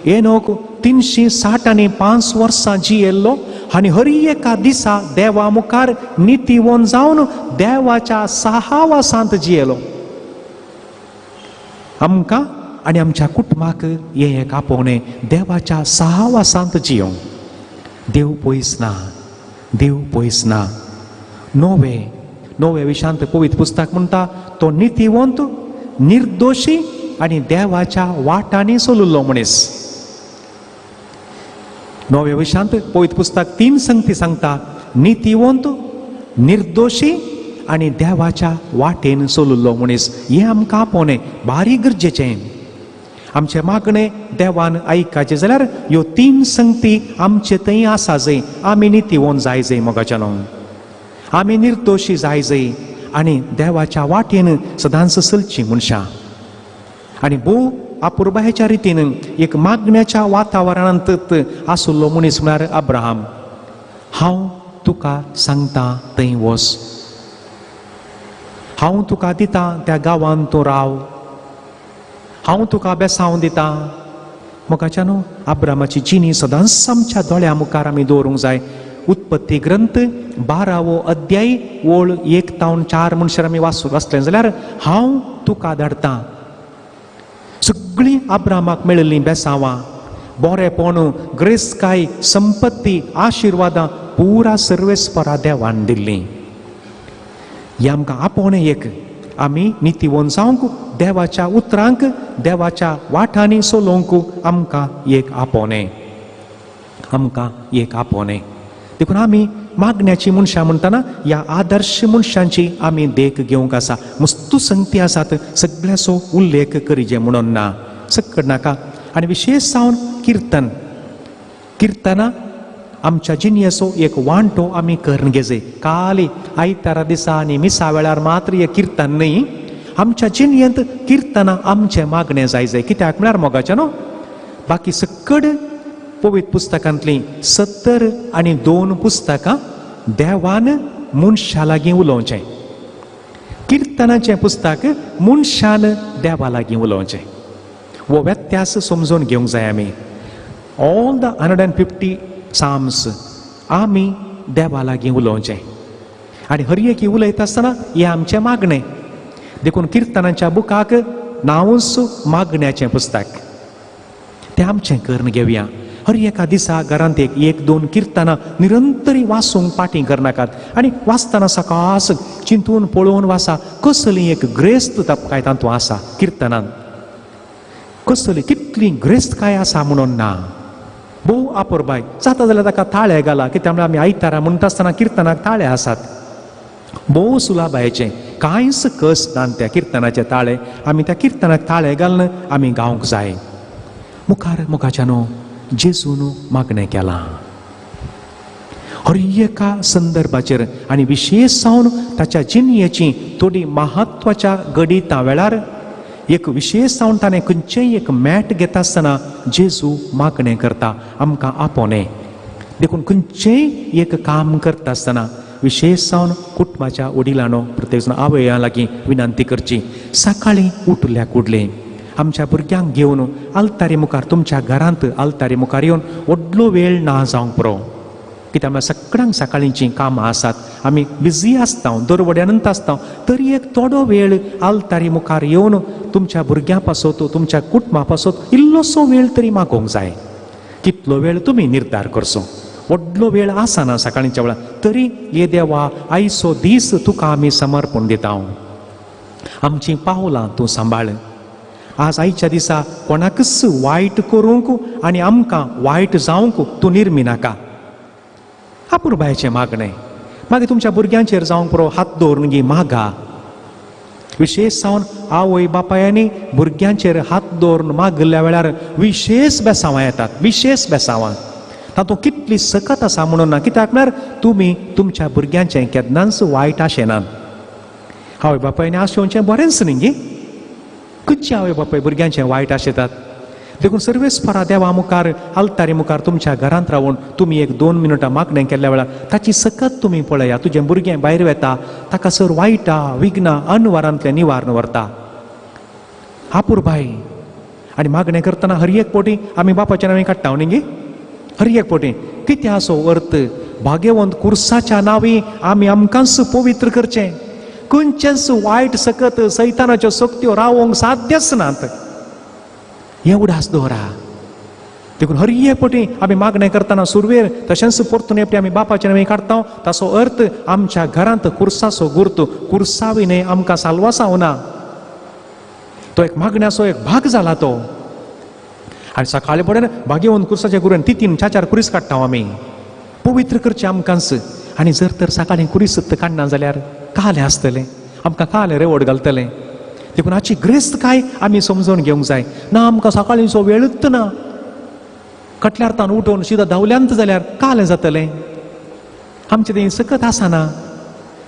एनोक 365 वर्सां जियेल्लो आनी हर एका दिसा देवा मुखार नितीवोन जावन देवाच्या 6 वर्सांत जियेलो. आमकां आनी आमच्या कुटुंबाक हें एक आपोवणें. देवाच्या 6 वर्सांत जियोंक. देव पयस ना. देव पयस ना. नोवे विशांत पवित्र पुस्तक म्हणटा तो नितीवंत निर्दोशी आनी देवाच्या वाटांनी चलुल्लो मनीस. नवे विशांत पवित्र पुस्तक 3 संगती सांगता नितीवंत निर्दोशी आनी देवाच्या वाटेन चलुल्लो मनीस. हें आमकां आपोवणें भारी गरजेचें. आमचें मागणें देवान आयकाचें जाल्यार ह्यो 3 संगती आमचे थंय आसा जाय. आमी नितीवंत जाय जाय मोगाच्या न्हू. आमी निर्दोशी जाय जाय आनी देवाच्या वाटेन सदांच चलचीं मनशां. आनी भोव अपुर्बायेच्या रितीन एक मागण्याच्या वातावरणांत आसुल्लो मनीस म्हळ्यार अब्राहम. हांव तुका सांगता थंय वच. हांव तुका दिता त्या गांवांत तूं राव. हांव तुका बेसांव दिता. मोगाच्या न्हू. अब्रामाची जिणी सदांच आमच्या दोळ्या मुखार आमी दवरूंक जाय. उत्पत्ती ग्रंथ 12वो अध्याय ओळ 1 तावन 4 म्हणसर आमी वाचलें जाल्यार हांव तुका धाडटां. सगळीं अब्रामाक मेळिल्लीं बेसांवां, बरेपण, ग्रेस्काय, संपत्ती, आशिर्वादां पुरा सर्वेस्परा देवान दिल्ली. ही आमकां आपोवणें एक. आमी नितीवंत जावंक, देवाच्या उतरांक, देवाच्या वाठांनी चलोवंक आमकां एक आपोवणें. आमकां एक आपोवणें. देखून आमी मागण्याची मनशां म्हणटाना ह्या आदर्श मनशांची आमी देख घेवंक आसा. मस्तू संगती आसात, सगळ्याचो उल्लेख करिजे म्हणून ना, सक्कड नाका. आनी विशेश जावन किर्तनां आमच्या जिणयेचो एक वांटो आमी करून घेजे. खाली आयतारा दिसा आनी मिसा वेळार मात्र हे किर्तन न्ही, आमच्या जिणयेंत किर्तनां आमचें मागणें जायजें. कित्याक म्हळ्यार मोगाचें न्हू, बाकी सक्कड पवित्र पुस्तकांतलीं 72 पुस्तकां देवान मनशा लागीं उलोवचें. किर्तनाचें पुस्तक मनशान देवा लागीं उलोवचें. हो व्यत्यास समजून घेवंक जाय आमी. ऑल द 150 साम्स आमी देवा लागीं उलोवचें. आनी हर एक उलयता आसतना हें आमचें मागणें. देखून किर्तनाच्या बुकाक नांवूच मागण्याचें पुस्तक. तें आमचें करून घेवया. हर एका दिसा घरांत 1-2 किर्तनां निरंतरी वाचूंक पाटी करनाकात. आनी वाचतना सकास चिंतून पळोवन वाचा, कसली एक ग्रेस्त तपकाय तातूंत आसा किर्तनांत. कसली कितली ग्रेस्तकाय आसा म्हणून ना. भोव आपुरबाय जाता जाल्यार ताका ताळे घाला. कित्याक आमी आयतारा म्हणटा आसतना किर्तनाक ताळे आसात. भोव सुलाबायेचें, कांयच कस ना त्या किर्तनाचे ताळे. आमी त्या किर्तनाक ताळे घालून आमी गावंक जाय. मुखाच्या न्हू जेजून मागणें केलां. हर एका संदर्भाचेर आनी विशेश जावन ताच्या जिणयेची थोडी म्हत्वाच्या गडिता वेळार एक विशेश जावन ताणें खंयचेंय एक मॅट घेता आसतना जेजू मागणें करता आमकां आपोवणें. देखून खंयचेंय एक काम करता आसतना विशेश जावन कुटुंबाच्या वडिलांनो प्रत्येक जाण आवया लागीं विनंती करची. सकाळीं उठल्या कुडले आमच्या भुरग्यांक घेवन आल्तारी मुखार, तुमच्या घरांत आल्तारी मुखार येवन व्हडलो वेळ ना जावंक पुरो. कित्याक म्हळ्यार सगळ्यांक सकाळींची कामां आसात. आमी बिजी आसता, दरवड्यानंत आसता, तरी एक थोडो वेळ आल्तारी मुखार येवन तुमच्या भुरग्यां पासत, तुमच्या कुटुंबा पासत इल्लोसो वेळ तरी मागोवंक जाय. कितलो वेळ तुमी निर्धार करचो. व्हडलो वेळ आसना सकाळींच्या वेळार, तरी हे देवा आयचो दीस तुका आमी समर्पण दिता. आमचीं पावलां तूं सांबाळ. आज आयच्या दिसा कोणाकच वायट करूंक आनी आमकां वायट जावंक तूं निर्मी नाका. आपुरबायेचें मागणें. मागीर तुमच्या भुरग्यांचेर जावंक पुरो हात दवरून गी मागा. विशेश जावन आवय बापायांनी भुरग्यांचेर हात दवरून मागल्या वेळार विशेश बेसांवां येतात. विशेश बेसांवां तातूंत कितली सकत आसा म्हणून ना. कित्याक म्हळ्यार तुमी तुमच्या भुरग्यांचें केन्नाच वायट आशेनात. आवय बापायनी आशेवचें बरेंच न्ही गे. खंयचे आवय बापाय भुरग्यांचें वायट आशेतात. देखून सर्वेस्परा देवा मुखार आल्तारी मुखार तुमच्या घरांत रावून तुमी 1-2 मिनटां मागणें केल्ल्या वेळार ताची सकत तुमी पळया. तुजें भुरगें भायर वेता, ताका सर वायटां विघ्नां अनवरांतलें निवारण व्हरता. आपुरबाय आनी मागणें करतना हर एक पोटी आमी बापाच्या नांवी काडटा न्ही गे. हर एक पोटी कितें आसो अर्थ. भाग्यवंत कुर्साच्या नांवी आमी आमकांच पवित्र करचें. खंयचेच वायट सकत सैतानाच्यो सक्त्यो रावोंक साध्यच नात. एवढाच दवरा. देखून हर एक पटी आमी मागणें करतना सुरवेर तशेंच परतून एकटी आमी बापाच्या नांवी काडटा. ताचो अर्थ आमच्या घरांत कुर्साचो गुर्त. कुर्सा विणे आमकां साल्वास ना. तो एक मागण्याचो एक भाग जाला तो. आनी सकाळी पडेन भाग्यवंत कुर्साच्या गुरेन 3-4 कुरीस काडटा आमी. पवित्र करचें आमकांच. आनी जर तर सकाळीं कुरीस काडना जाल्यार कालें आसतलें. आमकां कालें रेवड घालतलें. देखून हाची ग्रेस्त काय आमी समजून घेवंक जाय. ना आमकां सकाळींचो वेळूच ना. कटल्यार उठोवन सिदा धांवल्यांत जाल्यार कालें जातलें. आमचें तें सकत आसना.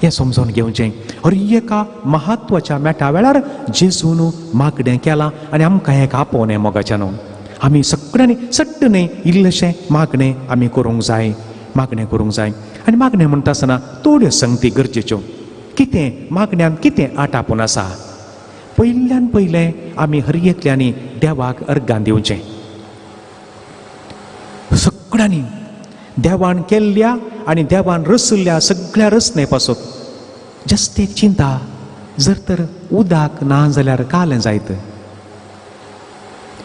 हें समजून घेवचें. हर एका म्हत्वाच्या मेटा वेळार जेजून मागणें केलां आनी आमकां हें आपोवणें मोगाचें न्हू. आमी सगळ्यांनी सट्ट न्ही इल्लेशें मागणें आमी करूंक जाय. मागणें करूंक जाय. आनी मागणें म्हणटा आसतना थोड्यो संगती गरजेच्यो. कितें मागण्यांत कितें आटापून आसा. पयल्यान पयलें आमी हर एकल्यांनी देवाक अर्गां दिवचें. सगळ्यांनी देवान केल्ल्या आनी देवान रचल्या सगळ्या रचने पासत जस्ट एक चिंता. जर तर उदक ना जाल्यार कालें जायत.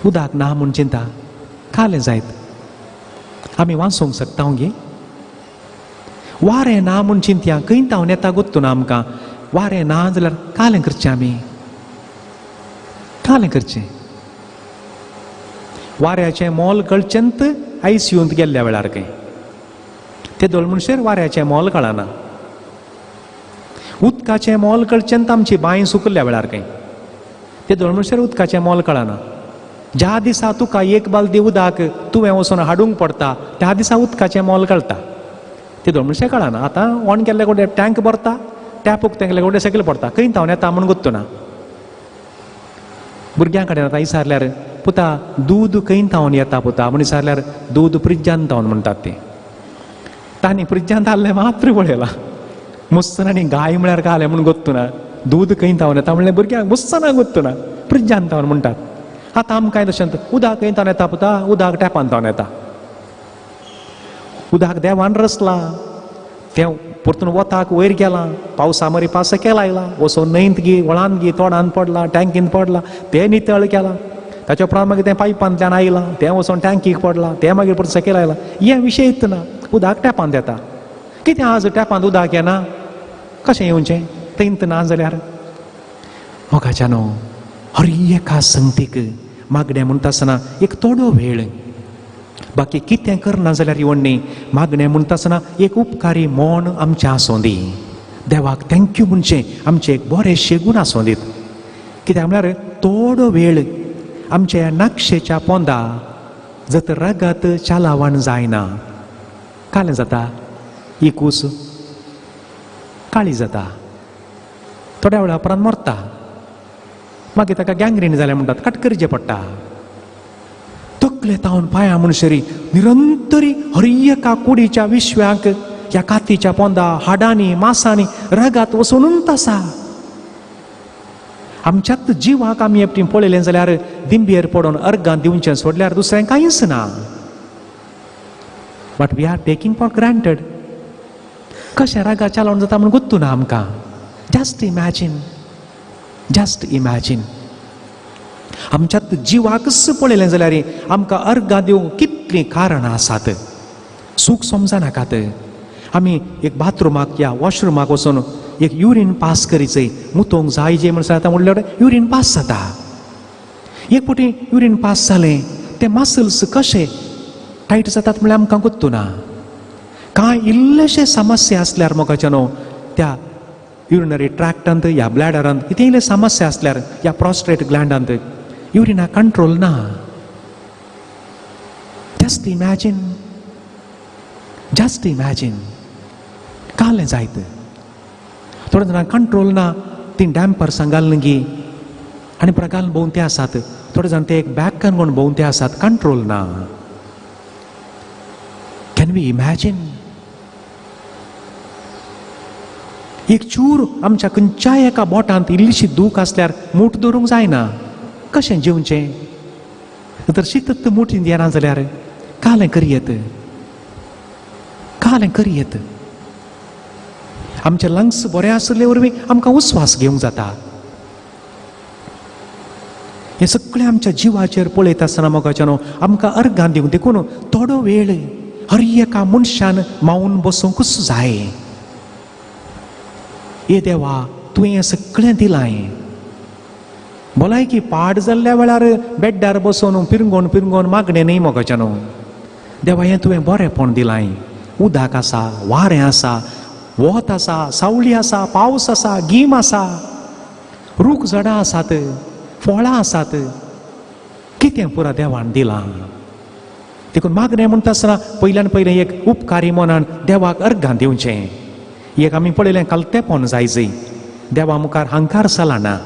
उदक ना म्हूण चिंता कालें जायत. आमी वाचूंक शकता गे. वारें ना म्हूण चिंतया खंय तावन येता गुत्तू ना आमकां वारें ना जाल्यार कालें करचें आमी कालें करचें वाऱ्याचें मोल कळचेंत ICUंत गेल्ल्या वेळार खंय ते दोन मनशार वाऱ्याचें मोल कळना उदकाचें मोल कळचेंत आमची बांय सुकल्ल्या वेळार खंय ते दोन मनशार उदकाचें मोल कळना ज्या दिसा तुका एक बालदी उदक तुवें वचून हाडूंक पडटा त्या दिसा उदकाचें मोल कळटा ते दोन मनशां कळना आतां ऑन केल्ले कडेन टँक भरता टॅप उक्तेंगले कडेन सकयल पडटा खंय तावन येता म्हूण गुत्तू ना भुरग्यां कडेन आतां विचारल्यार पुता दूद खंय तावन येता पुता म्हूण विचारल्यार दूद फ्रिज्जान तावन म्हणटात ते तांणी फ्रिज्जान घाल्लें मात्र पळयलां मुस्सनांनी गाय म्हळ्यार घालें म्हूण गुत्तू ना दूद खंय तावन येता म्हणल्यार भुरग्यांक मुस्सनां गुत्तू ना फ्रिज्जान तावन म्हणटात आतां आमकां तशें उदक खंय तावन येता पुता उदक टॅपान तावन येता उदक देवान रचला तें परतून वताक वयर गेलां पावसा मरी पावसा केला आयला वचून न्हंयत गी वळान गी तोडान पडला टँकीन पडला तें नितळ केलां ताच्या उपरांत मागीर तें पायपांतल्यान आयलां तें वचून टँकीक पडलां तें मागीर परत सकयल आयलां हें विशय इतना उदक टॅपान येता कितें आज टॅपांत उदक येना कशें येवचें तेंत ना जाल्यार मोगाच्यानो हर एका संगतीक मागणें म्हणटा आसतना एक थोडो वेळ बाकी कितें करना जाल्यार येवणी मागणें म्हणटा आसतना एक उपकारी मोन आमचें आसूं दी देवाक थँक्यू म्हणचें आमचें एक बरें शेगून आसूं दीत कित्याक म्हळ्यार थोडो वेळ आमच्या नाक्षेच्या पोंदा जर रगत चालावण जायना कालें जाता इकूस काळी जाता थोड्या वेळा उपरांत मरता मागीर ताका गँग्रीन जालें म्हणटात कट करचें पडटा तकले तावन पांयां मनशारी निरंतरी हर एका कुडीच्या विश्व्याक ह्या कातीच्या पोंदा हाडांनी मांसांनी रगात वचूनच आसा आमच्याच जिवाक आमी एकटी पळयलें जाल्यार दिंबेर पडोवन अर्गां दिवचें सोडल्यार दुसरें कांयच ना but we are taking for granted कशें रागा चालोवन जाता म्हूण गुत्तू ना आमकां जस्ट इमॅजीन आमच्यात जिवाकच पळयलें जाल्यार आमकां अर्गां दिवंक कितलीं कारणां आसात सूख समजनाकात आमी एक बाथरुमाक या वॉशरुमाक वचून एक युरीन पास करीचंय मुतोंक जाय जे म्हणून आतां म्हणल्यार युरीन पास जाता एक फावटी युरीन पास जालें ते मसल्स कशे टायट जातात म्हळ्यार आमकां गुत्तू ना कांय इल्लेशे समस्या आसल्यार मोगाच्यानो त्या युरिनरी ट्रॅक्टांत या ब्लॅडरांत कितें इल्ले समस्या आसल्यार या प्रॉस्ट्रेट ग्लँडांत युरिना कंट्रोल ना जस्ट इमॅजीन कालें जायत थोड्या जाणांक कंट्रोल ना ती डॅम्पर्सां घालून गी आनी परत घालून भोंवते आसात थोडे जाण ते एक बॅग करून भोंवते आसात कंट्रोल ना कॅन वी इमॅजीन एक चूर आमच्या खंयच्याय एका बोटांत इल्लीशी दूख आसल्यार मूठ दवरूंक जायना कशें जेवचें तर शितत मूठ येना जाल्यार कालें करियेत आमचे लंग्स बरे आसले वरवीं आमकां उस्वास घेवंक जाता हे सगळें आमच्या जिवाचेर पळयत आसतना मोगाच्यानो आमकां अर्गां दिवंक देखून थोडो वेळ हर एका मनशान मावून बसूंकच जाय हे देवा तुवें हें सगळें दिलां भलायकी पाड जाल्ल्या वेळार बेड्डार बसून पिरंगोन मागणें न्ही मोगाच्यानो देवा हें तुवें बरेंपण दिलां उदक आसा वारें आसा वत आसा सावळी आसा पावस आसा गीम आसा रूख झाडां आसात फळां आसात कितें पुरा देवान दिलां देखून मागणें म्हणटा आसतना पयल्यान पयलें एक उपकारी मनान देवाक अर्गां दिवचें एक आमी पळयलें कलतेपण जायजय देवा मुखार हंकार चलना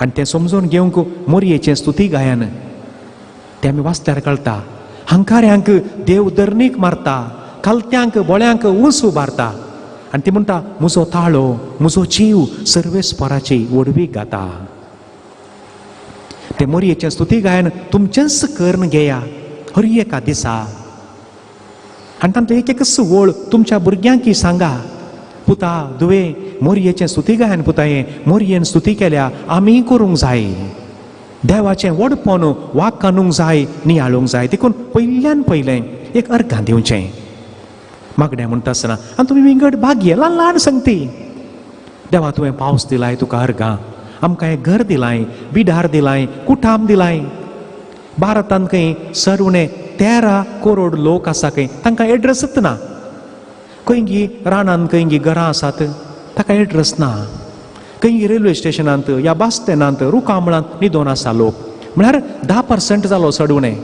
आनी तें समजून घेवंक मोरयेचें स्तुती गायन तें आमी वाचल्यार कळटा हंकाऱ्यांक देव दर्नीक मारता कलत्यांक बोळ्यांक उंच उबारता आनी ती म्हणटा म्हजो ताळो म्हजो जीव सर्वेस्पराची वडवीक घाता ते मोरयेचें स्तुती गायन तुमचेंच कर्ण घेया हर एका दिसा आनी तांतलो एक एकच वळ तुमच्या भुरग्यांकी सांगा पुता दुवे मोरयेचें स्तुती गायन पुता हें मोरयेन स्तुती केल्या आमी करूंक जाय देवाचें वडपण वाकानूंक जाय नियाळूंक जाय देखून पयल्यान पयलें एक अर्गां दिवचें मागण्या म्हणटा आसतना आनी तुमी विंगड भाग घे, ल्हान ल्हान संगती. देवा तुवें पावस दिलाय, तुका अर्गां. आमकां एक घर दिलाय, बिडार दिलाय, कुटाम दिलाय. भारतांत खंय सर उणे 13 करोड लोक आसा खंय, तांकां एड्रेसच ना. खंयी रानांत खंयी घरां आसात, ताका एड्रेस ना. खंयी रेल्वे स्टेशनांत या बस स्टँडांत रुखामळांत न्हिदोन आसा लोक. म्हळ्यार 10% जालो चड उणें.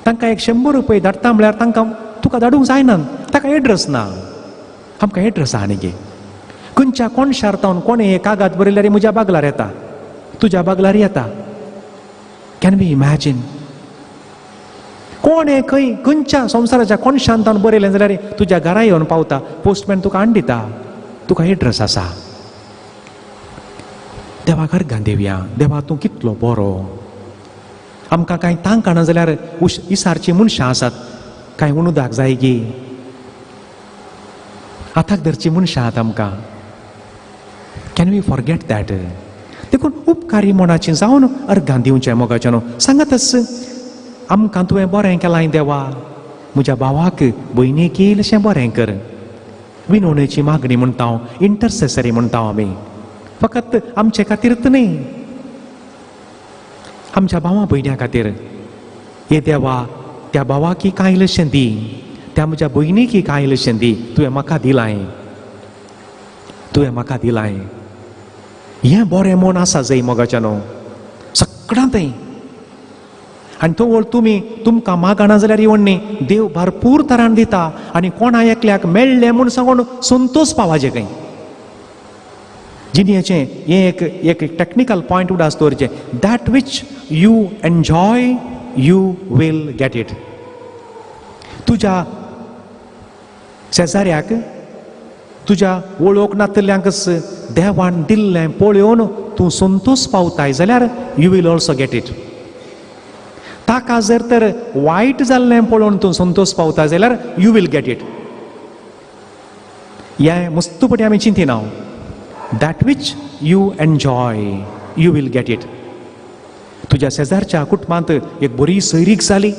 तांकां एक 100 रुपया धाडटा म्हळ्यार तांकां तुका धाडूंक जायना, ताका एड्रेस ना. आमकां एड्रेस आहा न्ही गे. खंयच्या कोण शार्तावन कोणें हे कागाद बरयल्यार म्हज्या बागलार येता, तुज्या बागलार येता. Can be imagine. कोण हे खंय खंयच्या संवसाराच्या कोण शांतान बरयलें जाल्यार तुज्या घरा येवन पावता. पोस्टमॅन तुका हाडून दिता, तुका एड्रेस आसा. देवाक अर्गां दिवया. देवा तूं कितलो बरो. आमकां कांय तांक काडना जाल्यार इसारचीं मनशां आसात, कांय उणुदाक जाय गी. हाताक धरचीं मनशां आहात आमकां. Can we forget that. देखून उपकारी मनाचें जावन अर्गां दिवचें मोगाच्यानो. सांगातच आमकां तुवें बरें केलां देवा. म्हज्या भावाक भयणीक इल्लेशें बरें कर. विनवणेची मागणी म्हणटा हांव, इंटरसेसरी म्हणटा आमी. फकत आमचे खातीरच न्ही, आमच्या भावा भयण्या खातीर. हे देवा त्या भावाकी कांय इल्लेशें दी, त्या म्हज्या भयणीकी कांय इल्लेशें दी. तुवें म्हाका दिलाय, तुवें म्हाका दिलाय. हें बरें मन आसा जय मोगाच्यानो सगळ्यांत. आनी तो वळ तुमी तुमकां मागना जाल्यार येवन न्ही, देव भरपूर तरान दिता. आनी कोणा एकल्याक मेळ्ळें म्हूण सांगून संतोश पावाचें खंय. जिणेचें हें एक टॅक्निकल पॉयंट उडास दवरचें. That which you enjoy you will get it. तुज्या शेजाऱ्याक, तुज्या वळोवक नातल्यांकच देवान दिल्लें पळोवन तूं संतोश पावताय जाल्यार you will also get it. ताका जर तर वायट जाल्लें पळोवन तूं संतोश पावता जाल्यार यू वील गेट इट. हें मस्तपणी आमी चिंतिना. That which you enjoy you will get it. तुज्या शेजारच्या कुटुंबांत एक बरी सैरीक जाली,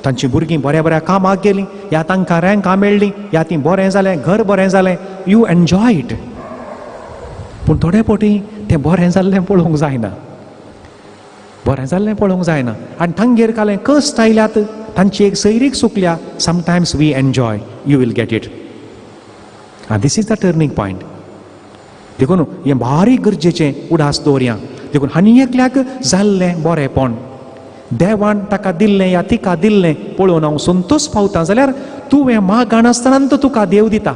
तांची भुरगीं बऱ्या बऱ्या कामाक गेलीं, या तांकां रँकां मेळ्ळीं, या ती बरें जालें, घर बरें जालें, यू एन्जॉय इट. पूण थोडे फावटी तें बरें जाल्लें पळोवंक जायना, बरें जाल्लें पळोवंक जायना. आनी तांगेर कालें कश्ट आयल्यात, तांची एक सैरीक चुकल्या. Sometimes we enjoy you will get it. आनी this is the turning point. देखून हें भारी गरजेचें उडास दवरया. देखून आनी एकल्याक जाल्लें बरेंपण देवान ताका दिल्लें या तिका दिल्लें पळोवन हांव संतोश पावता जाल्यार तुवें मागनासतना तुका देव दिता.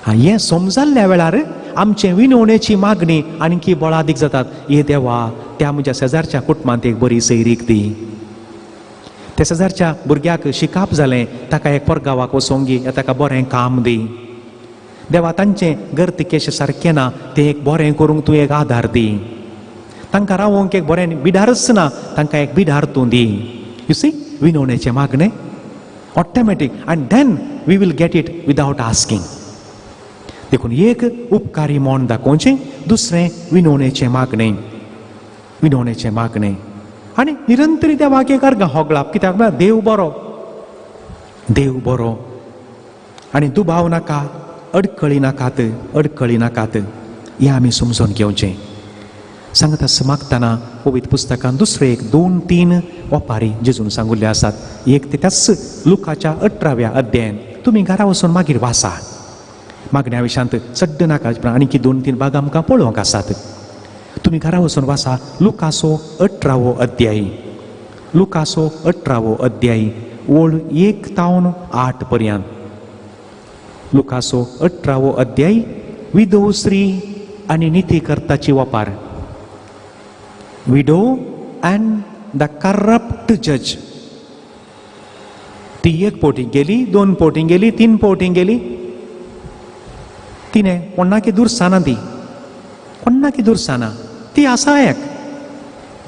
हें समजल्ल्या वेळार आमचे विनवणेची मागणी आनीकी बळादीक जातात. हे देवा त्या म्हज्या शेजारच्या कुटुंबांत एक बरी सैरीक दी. त्या शेजारच्या भुरग्याक शिकाप जालें, ताका एक परगांवाक वचोंक गी, ताका बरें काम दी. देवा तांचें घर तिकेशें सारकें ना, तें एक बरें करूंक तूं एक आदार दी. तांकां रावोंक एक बरें बिडारच ना, तांकां एक बिडार तूं दी. यू सी, विनवणेचें मागणें ऑटोमॅटीक. आनी then we will get it without asking. देखून एक उपकारी मोन दाखोवचें, दुसरें विनवणेचें मागणें, विनवणेचें मागणें. आनी निरंतरी देवाक एक अर्गां होगळाप. कित्याक म्हळ्यार देव बरो, देव बरो. आनी दुबाव नाका, अडखळी नाकात, अडखळी नाकात. हें आमी समजून घेवचें. सांगता मागतना पवित्र पुस्तकान दुसरे 2-3 ओपारी जेजून सांगुल्ले आसात. एक ते त्याच लुकाच्या 18व्या अध्यायान. तुमी घरा वचून मागीर वाचा. मागण्या विशांत सड्ड नाका. आनीक 2-3 भाग आमकां पळोवंक आसात. तुमी घरा वचून वाचा. लुकाचो 18वो अध्याय, लुकाचो 18वो अध्याय ओळ 1 तावन 8 पर्यंत. लुकाचो 18वो अध्याय विधव स्त्री आनी नितीकर्ताची वपार. विडो अँड द करप्ट जज. ती 1 पोटीक गेली, 2 पोटीक गेली, 3 पोटीक गेली. तिणें कोणाकी दुरसाना दी, कोणाकी दुरसाना. ती असायक,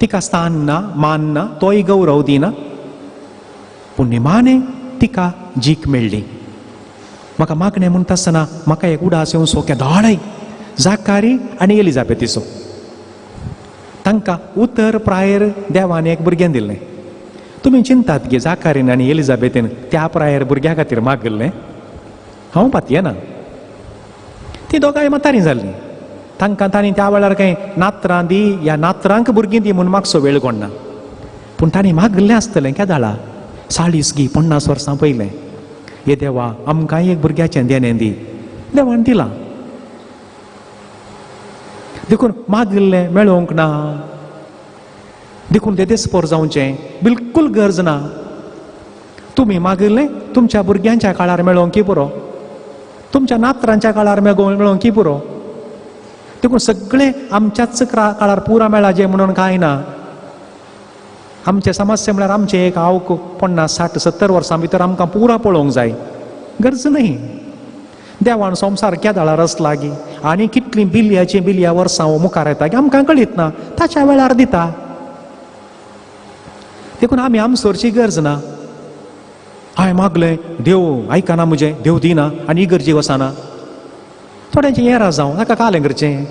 तिका स्थान ना, मान ना, तोय गौरव दिना. पूण निमाणें तिका जीक मेळ्ळी. म्हाका मागणें म्हणटा आसतना म्हाका एक उडास येवन सोक्या धाडय. जाकारी आनी एलिझाबेथीचो. तांकां उतर प्रायर देवान एक भुरगें दिल्लें. तुम्ही चिंतात की जाकारीन आनी एलिझाबेथीन त्या प्रायर भुरग्या खातीर मागल्लें हांव पातये ना. ती दोगांय म्हातारीं जाल्लीं. तांणी त्या वेळार कांय नात्रां दी ह्या नात्रांक भुरगीं दी म्हणून मागचो वेळ कोणना. पूण तांणी मागल्लें आसतलें केदाळा 40 की 50 वर्सां पयलें. हे देवा आमकांय एक भुरग्याचें देणें दी. देवान दिलां. देखून मागल्लें मेळोवंक ना. देखून ते देस्पोर जावचें बिलकूल गरज ना. तुमी मागल्लें तुमच्या भुरग्यांच्या काळार मेळोवंक की पुरो, तुमच्या नात्रांच्या काळार मेळोवंक की पुरो. देखून सगळें आमच्याच काळार पुरा मेळाचें म्हणून कांय ना. आमचे समस्या म्हळ्यार आमचे एक हांव 50, 60, 70 वर्सां भितर आमकां पुरा पळोवंक जाय. गरज न्ही. देवान संवसार केदाळा रचला गी आनी कितलीं बिलिया वर्सां मुखार येता गी आमकां कळीत ना. ताच्या वेळार दिता. देखून आमी आमचोरची गरज ना. हांवें मागलें देव आयकना म्हजें, देव दिना आनी इगर्जेक वचना. थोड्यांचें येरा जावं ताका कालें करचें.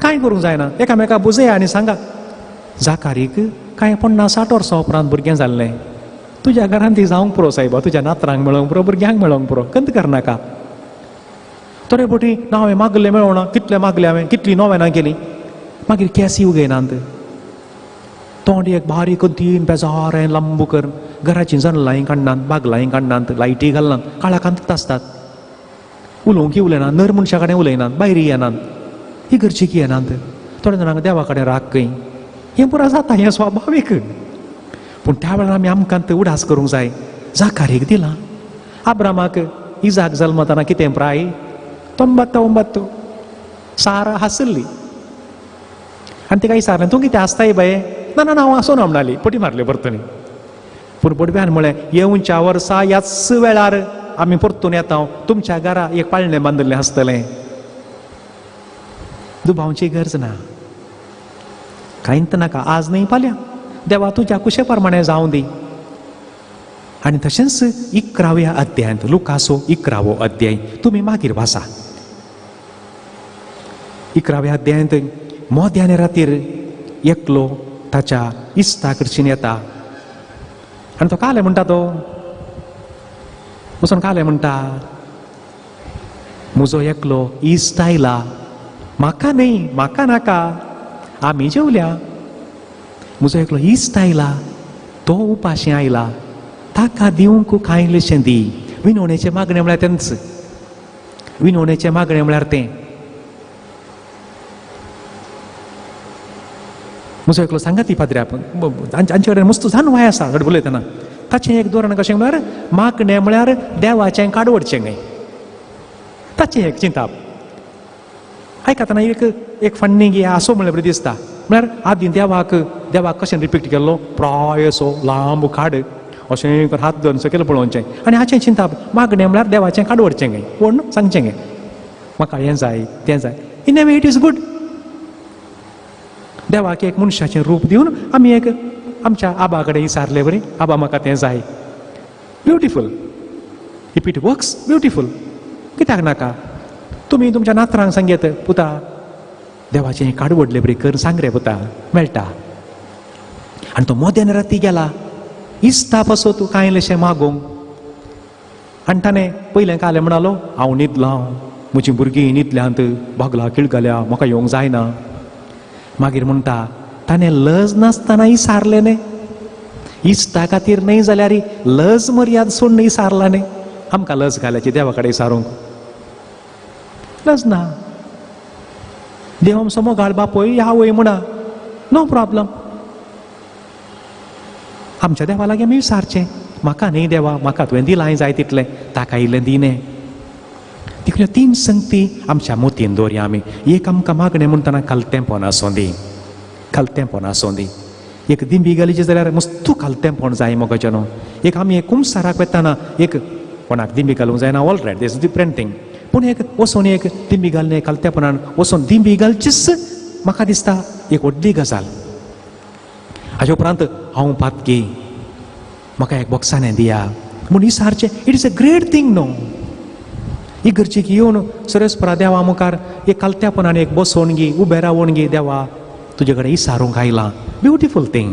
कांय करूंक जायना. एकामेकाक बुजया आनी सांगा जाकारीक कांय 50-60 वर्सां उपरांत भुरगें जाल्लें. तुज्या घरांत ती जावंक पुरो सायबा. तुज्या नात्रांक मेळोवंक पुरो, भुरग्यांक मेळोवंक पुरो. कंत करनाका. थोडे फावटी ना हांवें मागलें मेळोना. कितलें मागलें हांवें, कितलीं नोवेनां केलीं. मागीर केंसी उगयनात. तोंड एक बारीक तीन बेजारें लंबूकर. घराचीं जनलांय काडनात, बागलांय काडनात, लायटी घालनात, काळाकांत आसतात. उलोवंक उलयनात, नर मनशा कडेन उलयनात, भायरी येनात, इगर्जेक येनात. थोड्या जाणांक देवा कडेन राग खंय. हें पुरो जाता, हें स्वाभावीक. पूण त्या वेळार आमी आमकां उडास करूंक जाय. जाकारीक दिलां. आब्रामाक इजाक जल्मतना कितें प्राय 99. सारा हांसली आनी तिका विचारलें तूं कितें आसताय बाये. ना ना हांव आसूं ना म्हणली. पटी मारल्यो परतून. पूण पडव्यान म्हळें येवच्या वर्सा ह्याच वेळार आमी परतून येता. तुमच्या घरा एक पाळणें बांदिल्लें आसतलें. दुबावची गरज ना. कांयच नाका. आज न्ही फाल्यां. देवा तुज्या कुशे प्रमाणे जावं दी. आनी तशेंच 11व्या अध्यायांत, लुकासो 11वो अध्याय तुमी मागीर वाचा. 11व्या अध्यायांत मोद्यान रातीर एकलो ताच्या इश्टा कडच्यान येता आनी तो कालें म्हणटा. तो वचून कालें म्हणटा म्हजो एकलो इश्ट आयला. म्हाका न्ही, म्हाका नाका, आमी जेवल्या. म्हजो एकलो इश्ट आयला, तो उपाशी आयला, ताका दिवंक कांय इल्लेशें दी. विनवणेचें मागणें म्हळ्यार तेंच. विनवणेचें मागणें म्हळ्यार तें. म्हजो एकलो सांगाती पाद्र्याक तांचे कडेन मस्त जानवाय आसा उलयतना. ताचें एक धोरण कशें म्हळ्यार मागणें म्हळ्यार देवाचें काडवडचें न्हय. ताचें एक चिंताप. आयकतना एक फण्णी गी आसो म्हणलें बरें दिसता. म्हळ्यार आदीं देवाक कशें रिपीट केल्लो प्राय असो लांब काड अशें हात धरून सकयल पळोवचें. आनी हाचें चिंताप मागणें म्हळ्यार देवाचें काडवडचें न्हय. कोण सांगचें गे म्हाका हें जाय तें जाय. In a way it is good. देवाक एक मनशाचें रूप दिवन आमी एक आमच्या आबा कडेन विचारलें बरें आबा म्हाका तें जाय. Beautiful. If it works beautiful. कित्याक नाका. तुमी तुमच्या नात्रांक सांगेत पुता देवाचें काडवडलें बरें कर सांग रे पुता. मेळटा. आनी तो मोद्यान राती गेला. इश्टा पासो तूं कांय इल्लेशें मागोवंक. आनी ताणें पयलें कालें म्हणलो हांव न्हिदलां, म्हजीं भुरगीं न्हिदल्यांत, बागलां किळगल्या, म्हाका येवंक जायना. मागीर म्हणटा ताणें लज नासतना विचारलें न्ही. इश्टा खातीर न्ही जाल्यार लज मर्याद सोडून विचारला न्ही. आमकां लज घाल्याची देवा कडेन विचारूंक लज ना. देव आमचो मोगाळ बापोय या वय म्हणा नो प्रॉब्लम. आमच्या देवा लागीं आमी विचारचें म्हाका न्ही देवा, म्हाका तुवें दिलां जाय तितलें, ताका इल्लें दिनें. तितल्यो 3 संगती आमच्या मोतीन दवरया आमी. एक आमकां मागणें म्हणटना खालतेंपण आसूं दी. खालतेंपण आसूं दी. एक दिंबी घालीची जाल्यार मस्तू खालतेंपण जाय मोगाचें न्हू. एक आमी एक कुंसाराक वेतना एक कोणाक दिंबी घालूंक जायना ऑल रायट दीस डिफरंट थिंग. पूण एक वचून एक दिंबी घालून खालतेपणान वचून दिंबी घालचीच म्हाका दिसता एक व्हडली गजाल. हाजे उपरांत हांव पातकी म्हाका एक बॉक्सांनी दिया म्हूण विचारचें. It is a great thing न्हू. इगर्जेक येवन सरस्परा देवा मुखार एक कालत्यापणान एक बसोवन गी, उबें रावून गी, देवा तुजे कडेन विचारूंक आयलां. Beautiful thing.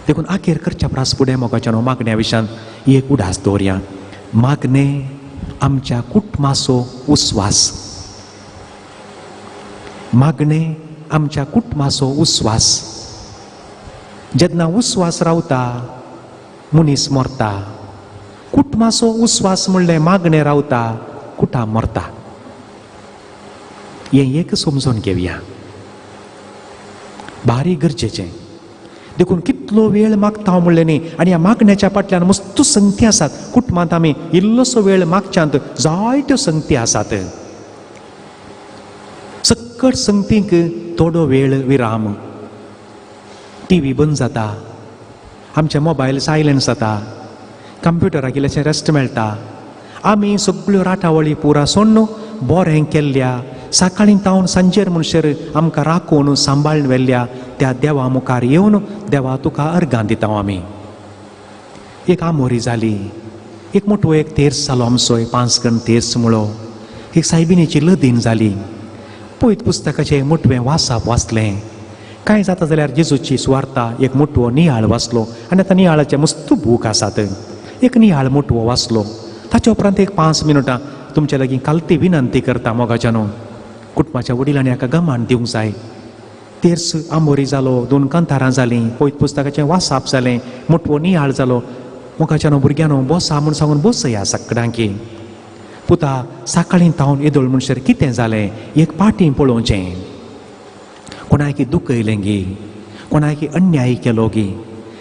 देखून अखेर करच्या प्रास फुडें मोगाच्यानो मागण्या विशयान एक उडास दवरया. मागणे आमच्या कुटुंबाचो उस्वास. मागणे आमच्या कुटुंबाचो उस्वास. जेन्ना उस्वास रावता मनीस मरता. कुटुंबाचो उस्वास म्हणलें मागणें रावता कुटां मरता. हें एक समजून घेवया. भारी गरजेचें. देखून कितलो वेळ मागता हांव म्हणलें न्ही आनी ह्या मागण्याच्या फाटल्यान मस्त संगती आसात. कुटुंबांत आमी इल्लोसो वेळ मागच्यांत जायत्यो संगती आसात. सक्कट संगतीक थोडो वेळ विराम. टीव्ही बंद जाता. आमचे मोबायल सायलेंट जाता. कंप्युटराक इल्लेशें रेस्ट मेळटा. आमी सगळ्यो राटावळी पुरा सोडून बोरें केल्ल्या सकाळीं तावन सांजेर म्हणसर आमकां राखून सांबाळून व्हेल्ल्या त्या देवा मुखार येवन देवा तुका अर्गां दिता आमी. एक आमोरी जाली. एक मोठो एक तेर्स जालो आमचो. 5 गण तेर्स मुळो. एक सायबिणीची लदीन जाली. पयत पुस्तकाचें मोठवें वाचप वाचलें. कांय जाता जाल्यार जेजूची सुवार्ता एक मोठो नियाळ वाचलो आनी आतां नियाळाचे मस्त बूक आसात. एक नियाळ मोठो वाचलो. ताचे उपरांत एक 5 मिनटां तुमचे लागीं कालती विनंती करता मोगाच्यानो. कुटुंबाच्या वडिलांनी हाका गमान दिवंक जाय. तेर्स आंबोरी जालो. 2 कांतारां जालीं. पयत पुस्तकाचें वाचप जालें. मोठो नियाळ जालो. मोगाच्यानो भुरग्यांनो बसा म्हूण सांगून बसया सगळ्यांकी. पुता सकाळीं तावन येदोळ म्हणसर कितें जालें एक पाटी पळोवचें. कोणायकी दुखयलें गी. कोणायकी अन्याय केलो गी.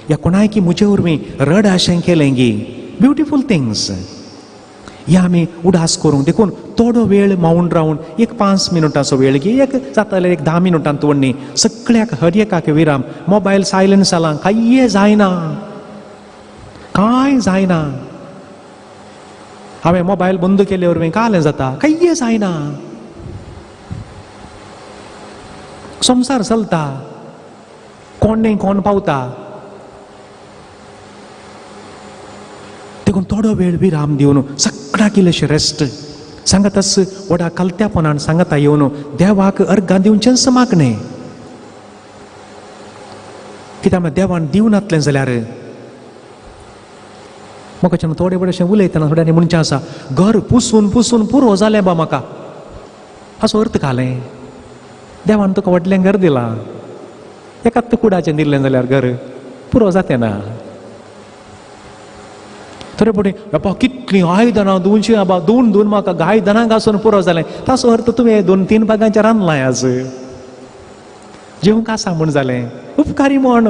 या कोणायकी म्हजे वरवीं रडाशें केलें गी. Beautiful things. हे आमी उडास करूंक देखून थोडो वेळ मावून रावन एक 5 मिनटांचो वेळ घे. एक जाता जाल्यार एक 10 मिनटां तोडणी. सगळ्याक हर एकाक विराम. मोबायल सायलेंट जालां. कांय जायना. कांय जायना. हांवें मोबायल बंद केले वरवीं कालें जाता. कांय जायना. संवसार चलता. कोण न्ही कोण पावता. देखून थोडो वेळ विराम दिवन सगळ्याक इल्लेशें रेस्ट. सांगातच व्हडा कलत्यापणान सांगता येवन देवाक अर्गां दिवचेंच मागणें. कित्याक देवान दिवनातलें जाल्यार म्हाका थोडे बडेशें उलयतना थोड्यांनी म्हणचें आसा घर पुसून पुसून पुरो जालें बा म्हाका. असो अर्थ घालें. देवान तुका व्हडलें घर दिलां. एकाच कुडाचें दिल्लें जाल्यार घर पुरो जातें ना. थोडे पडे बाबा कितलीं आयदनां 200 बाबा 2 म्हाका आयदनां घासून पुरो जालें. ताचो अर्थ तुवें 2-3 भागांचें रांदलां आज. जेवंक आसा म्हूण जालें. उपकारी म्हण.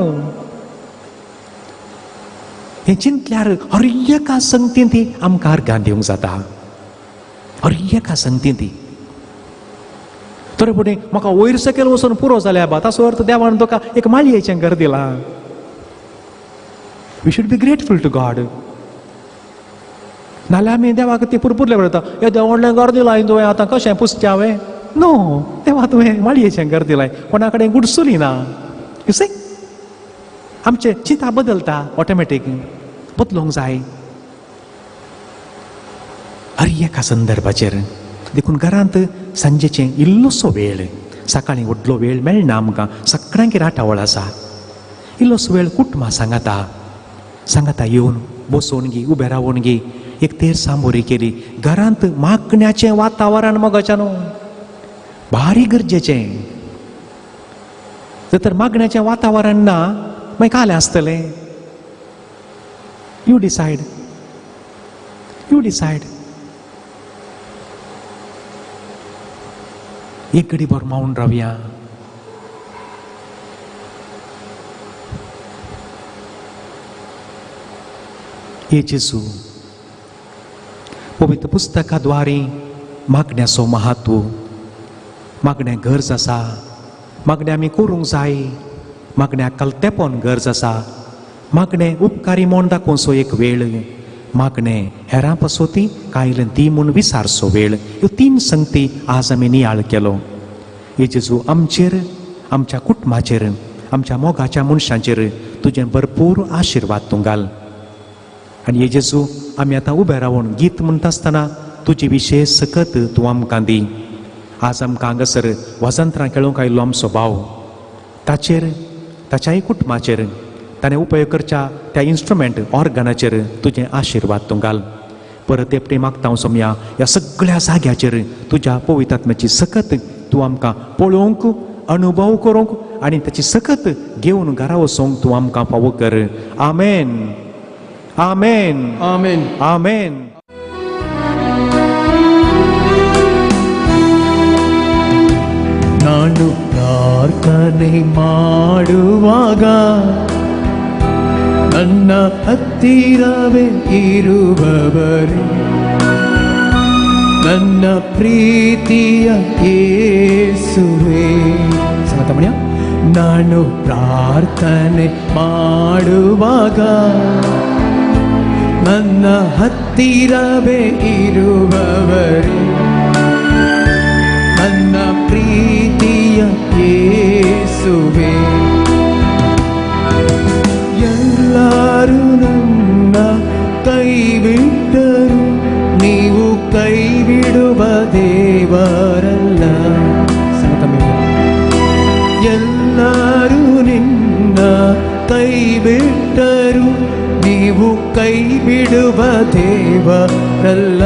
हें चिंतल्यार हर एका संगतीन ती आमकां अर्गां दिवंक जाता. हर एका संगतीन ती. थोडे पडे म्हाका वयर सकयल वचून पुरो जाल्या बा. ताचो अर्थ देवान तुका एक माळयेचें घर दिलां. We should be grateful to God. नाल्यार आमी देवाक ती पुरपुरले पडटा. हे देव व्हडलें घर दिलां तुवें आतां कशें पुसचें हांवें. नो. देवा तुवें माळयेचें घर दिलां. कोणा कडेन गुडसुली ना. You see. आमचे चिंता बदलता ऑटोमॅटीक. बदलूंक जाय. हर एका संदर्भाचेर. देखून घरांत सांजेचें इल्लोसो वेळ. सकाळीं व्हडलो वेळ मेळना आमकां. सगळ्यांक राटावळ आसा. इल्लोसो वेळ कुटुंबा सांगाता येवन बसोवन गी उबें रावून गी एक तेर सांबोरी केली. घरांत मागण्याचें वातावरण मोगाच्यानो भारी गरजेचें. जर मागण्याचें वातावरण ना मागीर कालें आसतलें. You decide. You decide. एक घडी भर मावून रावया. हे जेजू पवित्र पुस्तकाद्वारे मागण्याचो महत्व. मागण्या गरज आसा. मागण्या आमी करूंक जाय. मागण्या कलतेपण गरज आसा. मागणें उपकारी म्हूण दाखोवचो एक वेळ. मागणें हेरां पासोती कायलें दी म्हूण विचारचो वेळ. ह्यो 3 संगती आज आमी नियाळ केलो. हे जेजू आमचेर, आमच्या कुटुंबाचेर, आमच्या मोगाच्या मनशांचेर तुजें भरपूर आशिर्वाद तूं घाल. आनी हे जेजू आमी आतां उबे रावून गीत म्हणटा आसतना तुजी विशेश सकत तूं आमकां दी. आज आमकां हांगासर वजंत्रां खेळूंक आयिल्लो आमचो भाव ताचेर, ताच्याय कुटुंबाचेर ताणें उपयोग करच्या त्या इन्स्ट्रुमेंट ऑर्गनाचेर तुजें आशिर्वाद तूं घाल. परत एपटी मागता हांव सोम्या ह्या सगळ्या जाग्याचेर तुज्या पवित्र आत्म्याची सकत तूं आमकां पळोवंक, अनुभव करूंक आनी ताची सकत घेवन घरा वचोंक तूं आमकां फावो कर. आमेन, आमेन, ಆಮೆನ್. आमेन. ನಾನು ಪ್ರಾರ್ಥನೆ ಮಾಡುವಾಗ ನನ್ನ ಹತ್ತಿರವೇ ಇರುವವರೇ, ನನ್ನ ಪ್ರೀತಿಯ ಯೇಸುವೇ. ಸಮತಮಣ್ಯ. ನಾನು ಪ್ರಾರ್ಥನೆ ಮಾಡುವಾಗ ನನ್ನ ಹತ್ತಿರವೇ ಇರುವವರೇ, ನನ್ನ ಪ್ರೀತಿಯ ಯೇಸುವೇ. ಎಲ್ಲರೂ ನನ್ನ ಕೈ ಬಿಟ್ಟರು, ನೀವು ಕೈ ಬಿಡುವ ದೇವರಲ್ಲ. ಎಲ್ಲರೂ ನಿನ್ನ ಕೈ ಬಿಟ್ಟರು, ನೀವು ಕೈ ಬಿಡುವ ದೇವರಲ್ಲ.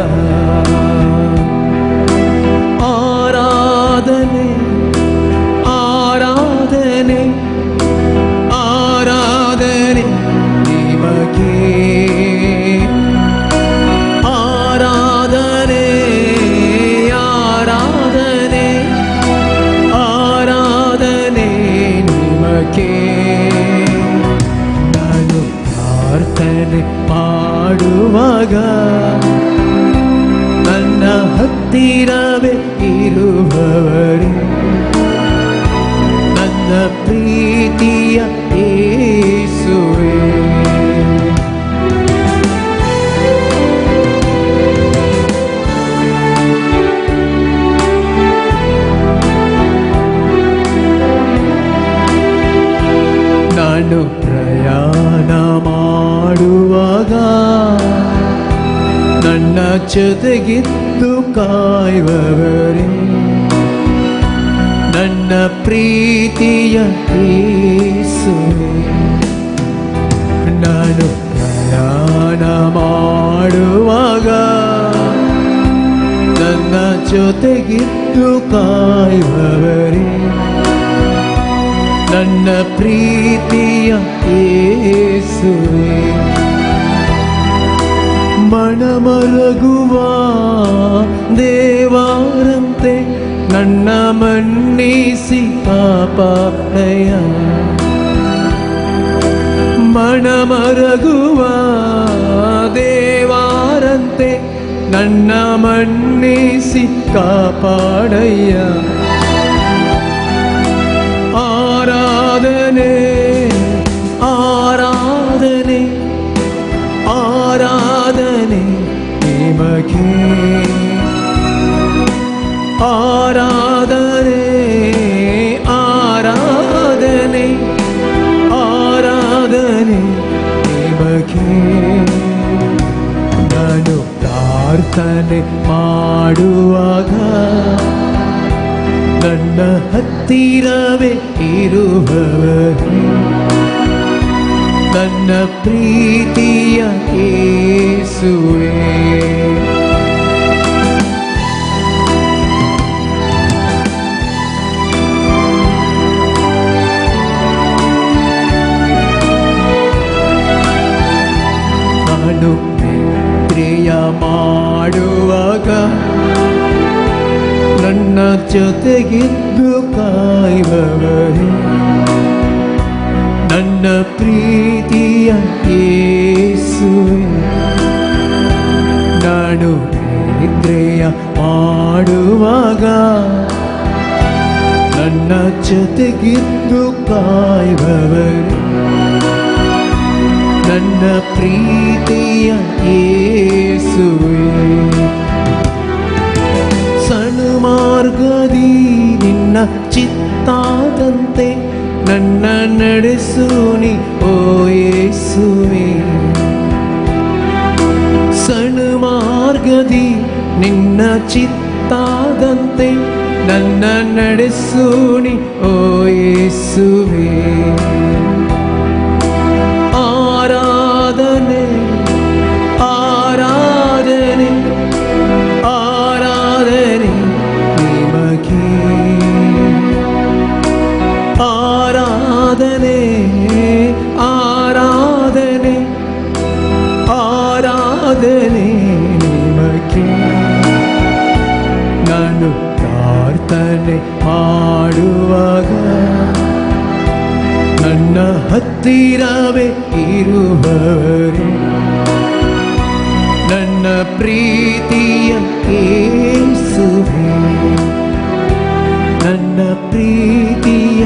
ಆರಾಧನೆ, ಆರಾಧನೆ, ಆರಾಧನೆ ನಿಮಗೆ. ಆರಾಧನೆ, ಆರಾಧನೆ, ಆರಾಧನೆ ನಿಮಗೆ. ನಾನು ಪ್ರಾರ್ಥನೆ ಮಾಡುವಾಗ ನನ್ನ ಹತ್ತಿರವೇ ಇರುವವರೇ, ನನ್ನ ಪ್ರೀತಿಯ ಯೇಸುವೇ. ನಾನು ಪ್ರಯಾಣ ಮಾಡುವಾಗ ನನ್ನ ಜೊತೆಗಿದ್ದು ಕಾಯುವವರೇ, ನನ್ನ ಪ್ರೀತಿಯ ಯೇಸುವೇ. ನಾನು ಪ್ರಯಾಣ ಮಾಡುವಾಗ ನನ್ನ ಜೊತೆಗಿದ್ದು ಕಾಯುವವರೇ, ನನ್ನ ಪ್ರೀತಿಯ ಯೇಸುವೇ. ಮನಮರಗುವ ದೇವರಂತೆ ನನ್ನ ಮನ್ನಿಸಿ ಕಾಪಾಡಯ್ಯ. ಮನಮರಗುವ ದೇವರಂತೆ ನನ್ನ ಮನ್ನಿಸಿ ಕಾಪಾಡಯ್ಯ. ಆರಾಧನೆ, ಆರಾಧನೆ, ಆರಾಧನೆ ನಿಮಗೆ. ಆರಾಧನೆ, ಆರಾಧನೆ, ಆರಾಧನೆ ನಿಮಗೆ. ನಾನು ಪ್ರಾರ್ಥನೆ ಮಾಡುವಾಗ ನನ್ನ ಹತ್ತಿರವೇ ಇರುವವರೇ, ನನ್ನ ಪ್ರೀತಿಯ ಯೇಸುವೇ. ನಾನು ಪ್ರಿಯ ಮಾಡುವಾಗ ನನ್ನ ಜೊತೆಗಿದ್ದು ಕಾಯುವವರೇ, ನನ್ನ ಪ್ರೀತಿಯ ಯೇಸುವೇ. ನಾನು ನಿದ್ರೆಯ ಮಾಡುವಾಗ ನನ್ನ ಜೊತೆಗಿದ್ದು ಕಾಯುವವರೇ, ನನ್ನ ಪ್ರೀತಿಯ ಯೇಸುವೇ. ಸಣ್ಣ ಮಾರ್ಗದಿ ನಿನ್ನ ಚಿತ್ತಾದಂತೆ ನನ್ನ ನಡೆಸುನಿ ಓ ಯೇಸುವೇ. ಸಣ್ಣ ಮಾರ್ಗದಿ ನಿನ್ನ ಚಿತ್ತಾದಂತೆ ನನ್ನ ನಡೆಸುನಿ ಓ ಯೇಸುವೇ. ಹತ್ತಿರವೇ ಇರುವವರೇ ನನ್ನ ಪ್ರೀತಿಯ ಯೇಸುವೇ ನನ್ನ ಪ್ರೀತಿಯ